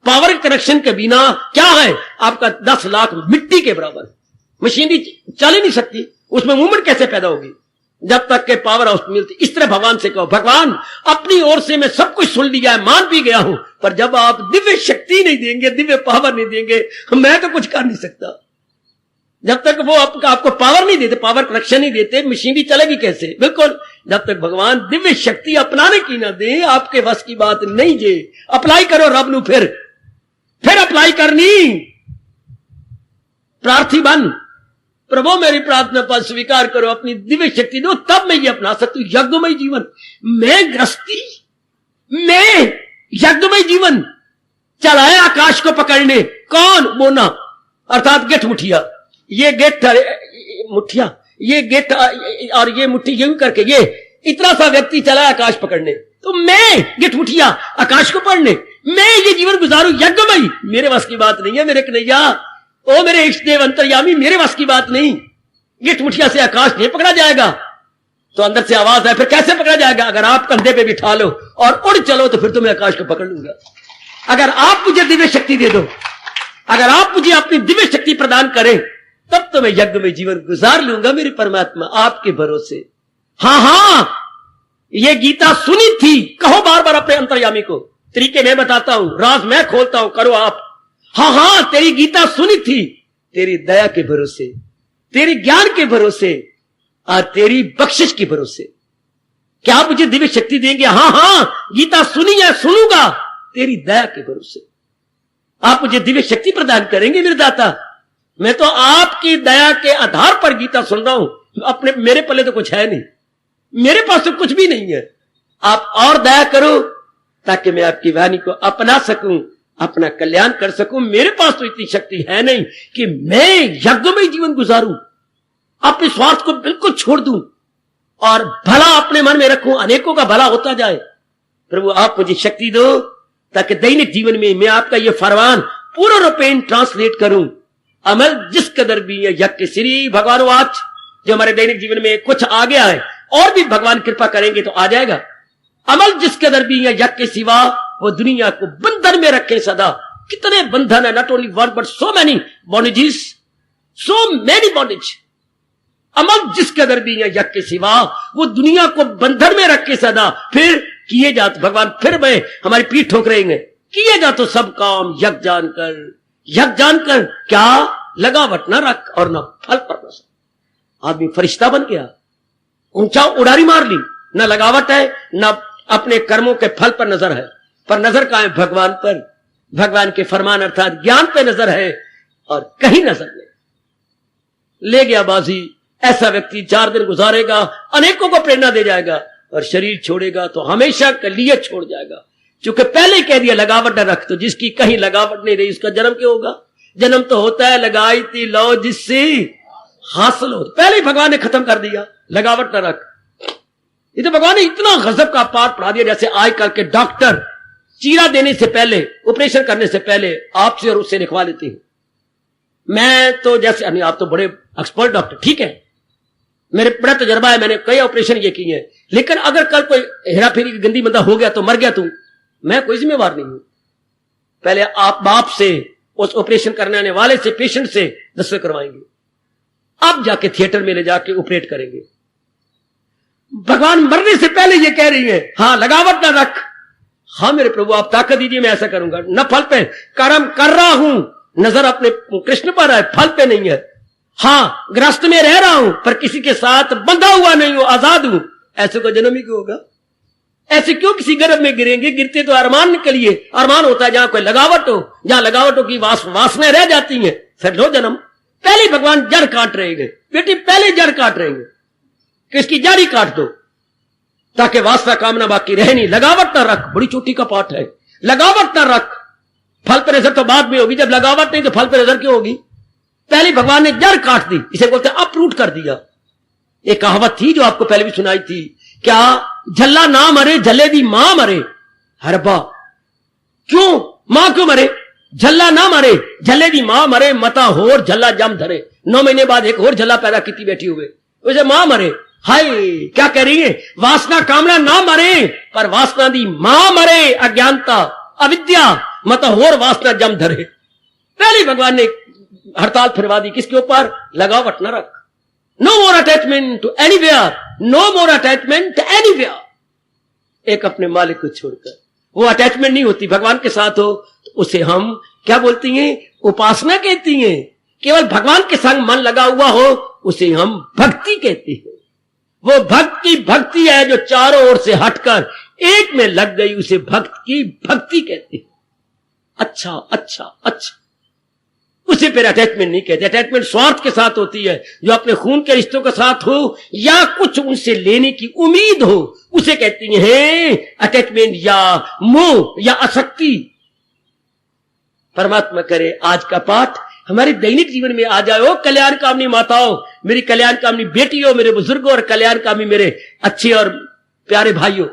S1: पावर कनेक्शन के बिना क्या है आपका 10 लाख मिट्टी के बराबर। मशीनरी चल ही नहीं सकती, उसमें मूवमेंट कैसे पैदा होगी जब तक के पावर हाउस मिलती। इस तरह भगवान से कहो, भगवान अपनी ओर से मैं सब कुछ सुन लिया है, मान भी गया हूं, पर जब आप दिव्य शक्ति नहीं देंगे, दिव्य पावर नहीं देंगे, मैं तो कुछ कर नहीं सकता। जब तक वो आपको पावर नहीं देते, पावर कनेक्शन नहीं देते, मशीनरी चलेगी कैसे? बिल्कुल, जब तक भगवान दिव्य शक्ति अपनाने की ना दे, आपके बस की बात नहीं जे। अप्लाई करो रब नू, फिर अप्लाई करनी। प्रार्थी बन, प्रभु मेरी प्रार्थना पर स्वीकार करो, अपनी दिव्य शक्ति दो, तब मैं ये अपना सकती हूं यज्ञमय जीवन। मैं गृहस्थी, मैं यज्ञमय जीवन चलाए आकाश को पकड़ने। कौन? मोना अर्थात गेठ मुठिया। ये गेठ मुठिया, ये गेठ और ये मुट्ठी यूं करके ये इतना सा व्यक्ति चला आकाश पकड़ने, तो मैं गेठ मुठिया आकाश को पकड़ने, मैं ये जीवन गुजारूं यज्ञमय। मेरे बस की बात नहीं है मेरे कन्हैया, ओ मेरे इष्ट देव अंतर्यामी, मेरे बस की बात नहीं। गिट्ठ मुठिया से आकाश नहीं पकड़ा जाएगा। तो अंदर से आवाज है, फिर कैसे पकड़ा जाएगा? अगर आप कंधे पे बिठा लो और उड़ चलो तो फिर तो मैं आकाश को पकड़ लूंगा। अगर आप मुझे दिव्य शक्ति दे दो, अगर आप मुझे अपनी दिव्य शक्ति प्रदान करें, तब तो मैं यज्ञ में जीवन गुजार लूंगा मेरे परमात्मा, आपके भरोसे। हाँ, ये गीता सुनी थी, कहो बार बार अपने अंतर्यामी को। तरीके मैं बताता हूं, राज मैं खोलता हूं, करो आप। हाँ, तेरी गीता सुनी थी, तेरी दया के भरोसे, तेरी ज्ञान के भरोसे और तेरी बख्शिश के भरोसे। क्या आप मुझे दिव्य शक्ति देंगे? हाँ, गीता सुनी है, सुनूंगा, तेरी दया के भरोसे। आप मुझे दिव्य शक्ति प्रदान करेंगे मेरे दाता। मैं तो आपकी दया के आधार पर गीता सुन रहा हूं। अपने मेरे पल्ले तो कुछ है नहीं, मेरे पास तो कुछ भी नहीं है। आप और दया करो ताकि मैं आपकी वाणी को अपना सकूं, अपना कल्याण कर सकूं। मेरे पास तो इतनी शक्ति है नहीं कि मैं यज्ञमय जीवन गुजारूं, अपने स्वार्थ को बिल्कुल छोड़ दूं और भला अपने मन में रखूं, अनेकों का भला होता जाए। प्रभु आप मुझे शक्ति दो ताकि दैनिक जीवन में मैं आपका यह फरमान पूर्ण रूपेण ट्रांसलेट करूं। अमल जिस कदर भी है यज्ञ श्री भगवान वाच, जो हमारे दैनिक जीवन में कुछ आ गया है और भी भगवान कृपा करेंगे तो आ जाएगा। अमल जिस कदर भी है यज्ञ के सिवा, वो दुनिया को बंधन में रखे सदा। कितने बंधन है, not only one but so many bondages, so many bondage. अमल जिस कदर भी है यज्ञ के सिवा, वो दुनिया को बंधन में रखे सदा। फिर किए जात भगवान, फिर मैं हमारी पीठ ठोकरेंगे, किए जा तो सब काम यज्ञ जानकर। यज्ञ जानकर क्या? लगावट न रख और न फल पर न। आदमी फरिश्ता बन गया, ऊंचा उड़ारी मार ली, न लगावट है न अपने कर्मों के फल पर नजर है, पर नजर कहां है? भगवान पर। भगवान के फरमान अर्थात ज्ञान पे नजर है और कहीं नजर नहीं। ले गया बाजी। ऐसा व्यक्ति 4 दिन गुजारेगा, अनेकों को प्रेरणा दे जाएगा, और शरीर छोड़ेगा तो हमेशा के लिए छोड़ जाएगा। क्योंकि पहले ही कह दिया लगावट न रख, तो जिसकी कहीं लगावट नहीं रही उसका जन्म क्यों होगा? जन्म तो होता है लगाई थी लो जिससे हासिल हो। पहले ही भगवान ने खत्म कर दिया, लगावट न रख। ये तो भगवान ने इतना गजब का पाठ पढ़ा दिया। जैसे आज करके डॉक्टर चीरा देने से पहले, ऑपरेशन करने से पहले आपसे और उससे लिखवा लेते हैं। मैं तो जैसे नहीं, आप तो बड़े एक्सपर्ट डॉक्टर, ठीक है, मेरे बड़ा तजर्बा है, मैंने कई ऑपरेशन ये किए हैं, लेकिन अगर कल कोई हेरा फेरी की गंदी बंदा हो गया तो मर गया, तू, मैं कोई जिम्मेवार नहीं हूं। पहले आप बाप से, उस ऑपरेशन करने आने वाले से, पेशेंट से दस्तखत करवाएंगे, अब जाके थिएटर में ले जाके ऑपरेट करेंगे। भगवान मरने से पहले ये कह रही है, हाँ लगावट ना रख। हाँ मेरे प्रभु आप ताकत दीजिए, मैं ऐसा करूंगा। न फल पे कर्म कर रहा हूं, नजर अपने कृष्ण पर है, फल पे नहीं है। हाँ गृहस्थ में रह रहा हूं पर किसी के साथ बंधा हुआ नहीं हूं, आजाद हूं। ऐसे को जन्म ही क्यों होगा? ऐसे क्यों किसी गर्भ में गिरेंगे? गिरते तो अरमान के लिए, अरमान होता है जहां कोई लगावट हो, जहां लगावटों की वासनाएं रह जाती हैं, फिर लो जन्म। पहले भगवान जड़ काट रहेंगे, बेटी पहले जड़ काट रहेंगे, किसकी जड़ ही काट दो ताकि वासना कामना बाकी रहे नहीं। लगावट ना रख, बड़ी चोटी का पाठ है। लगावट ना रख, फल पर नजर तो बाद में होगी। जब लगावट नहीं तो फल पर नजर क्यों होगी? पहले भगवान ने जड़ काट दी, इसे बोलते अपरूट कर दिया। एक कहावत थी जो आपको पहले भी सुनाई थी, क्या झल्ला ना मरे झल्ले दी मां मरे। हरबा क्यों, मां क्यों मरे? झल्ला ना मरे झल्ले दी मां मरे, मता होर झल्ला जम धरे। 9 महीने बाद एक और झल्ला पैदा की बैठी हुए, उसे मां मरे। हाय, क्या कह रही है? वासना कामना ना मरे, पर वासना दी मां मरे। अज्ञानता अविद्या मता होर वासना जम धरे। पहले भगवान ने हड़ताल फिरवा दी, किसके ऊपर? लगावट न रख। No more attachment to anywhere, no more attachment anywhere. एक अपने मालिक को छोड़कर, वो अटैचमेंट नहीं होती। भगवान के साथ हो तो उसे हम क्या बोलती हैं? उपासना कहती हैं। केवल भगवान के संग मन लगा हुआ हो उसे हम भक्ति कहते हैं। वो भक्ति है जो चारों ओर से हटकर एक में लग गई, उसे भक्त की भक्ति कहते हैं। अच्छा अच्छा अच्छा, उसे फिर अटैचमेंट नहीं कहते। अटैचमेंट स्वार्थ के साथ होती है, जो अपने खून के रिश्तों के साथ हो या कुछ उनसे लेने की उम्मीद हो, उसे कहती हैं अटैचमेंट या मोह या आसक्ति। परमात्मा करे आज का पाठ हमारे दैनिक जीवन में आ जाए। कल्याण कामनी माताओं, मेरी कल्याण कामनी बेटियों, मेरे बुजुर्गों और कल्याण कामनी मेरे अच्छे और प्यारे भाइयों,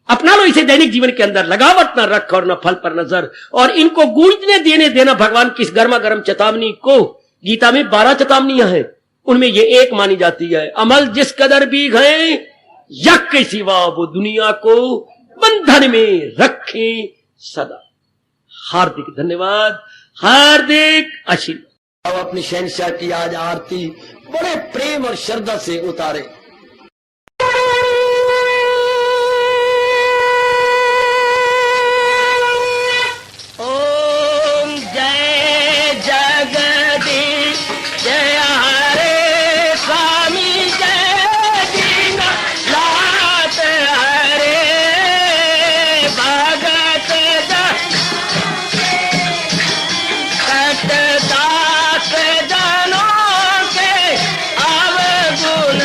S1: अपना लो इसे दैनिक जीवन के अंदर। लगावट ना रख और ना फल पर नजर, और इनको गूंजने देने देना भगवान की इस गर्मा गर्म चेतावनी को। गीता में 12 चेतावनियां हैं, उनमें ये एक मानी जाती है, अमल जिस कदर भी गए यज्ञ के सिवा वो दुनिया को बंधन में रखे सदा। हार्दिक धन्यवाद, हार्दिक आशीर्वाद। अब अपनी शहंशाह की आज आरती बड़े प्रेम और श्रद्धा से उतारे। ओम जय जगदीश जय हरे स्वामी जय दीना लात हरे भगत दास जनों के अवगुण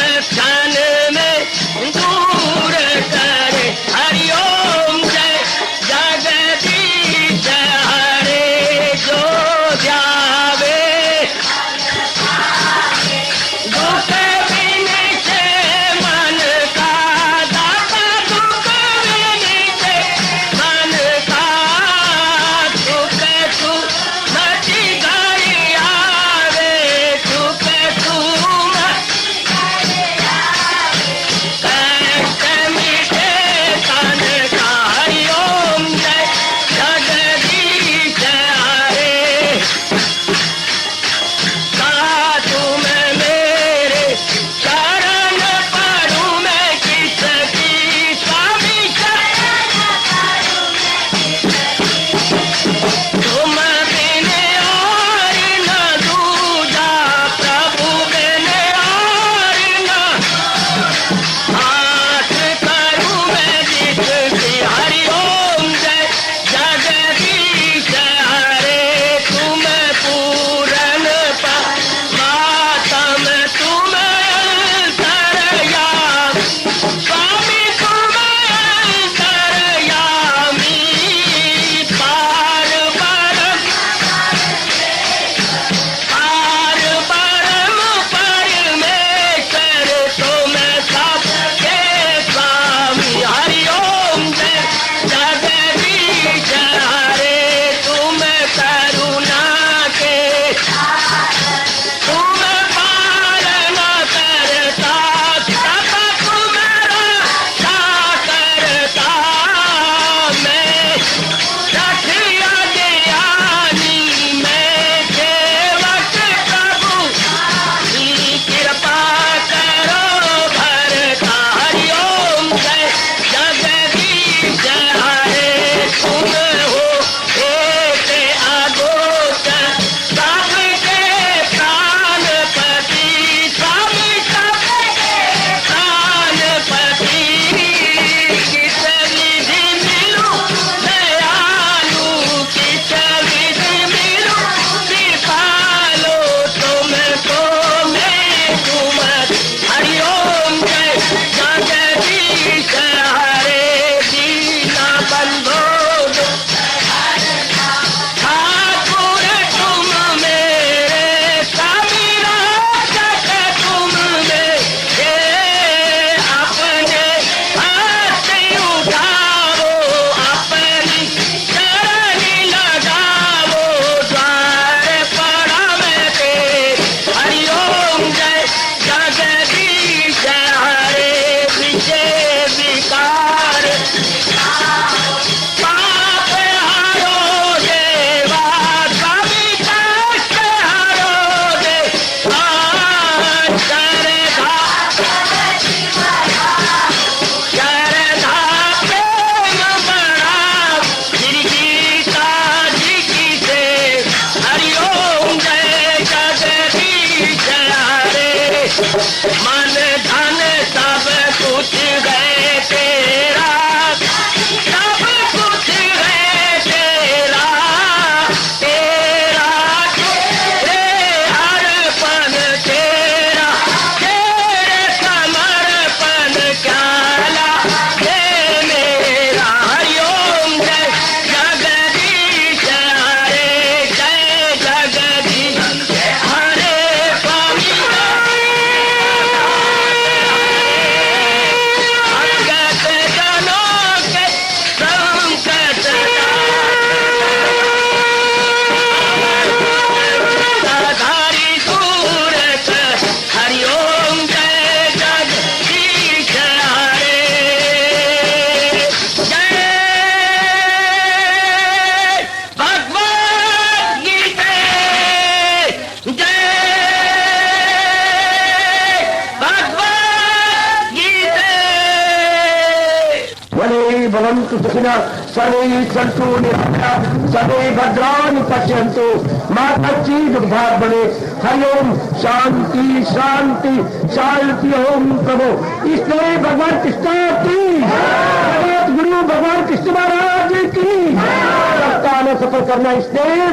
S2: भवन्तु सुखिनः सर्वे सन्तु निरामयाः सर्वे भद्राणि पश्यन्तु मा कश्चित् दुर्भाग् भवेत्। हरि ओम शांति शांति शांति। ओम प्रभु इसलिए भगवान कृष्ण की जगत गुरु भगवान कृष्ण महाराज की सप्ताह में सफल करना इसलिए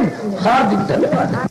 S2: हार्दिक धन्यवाद।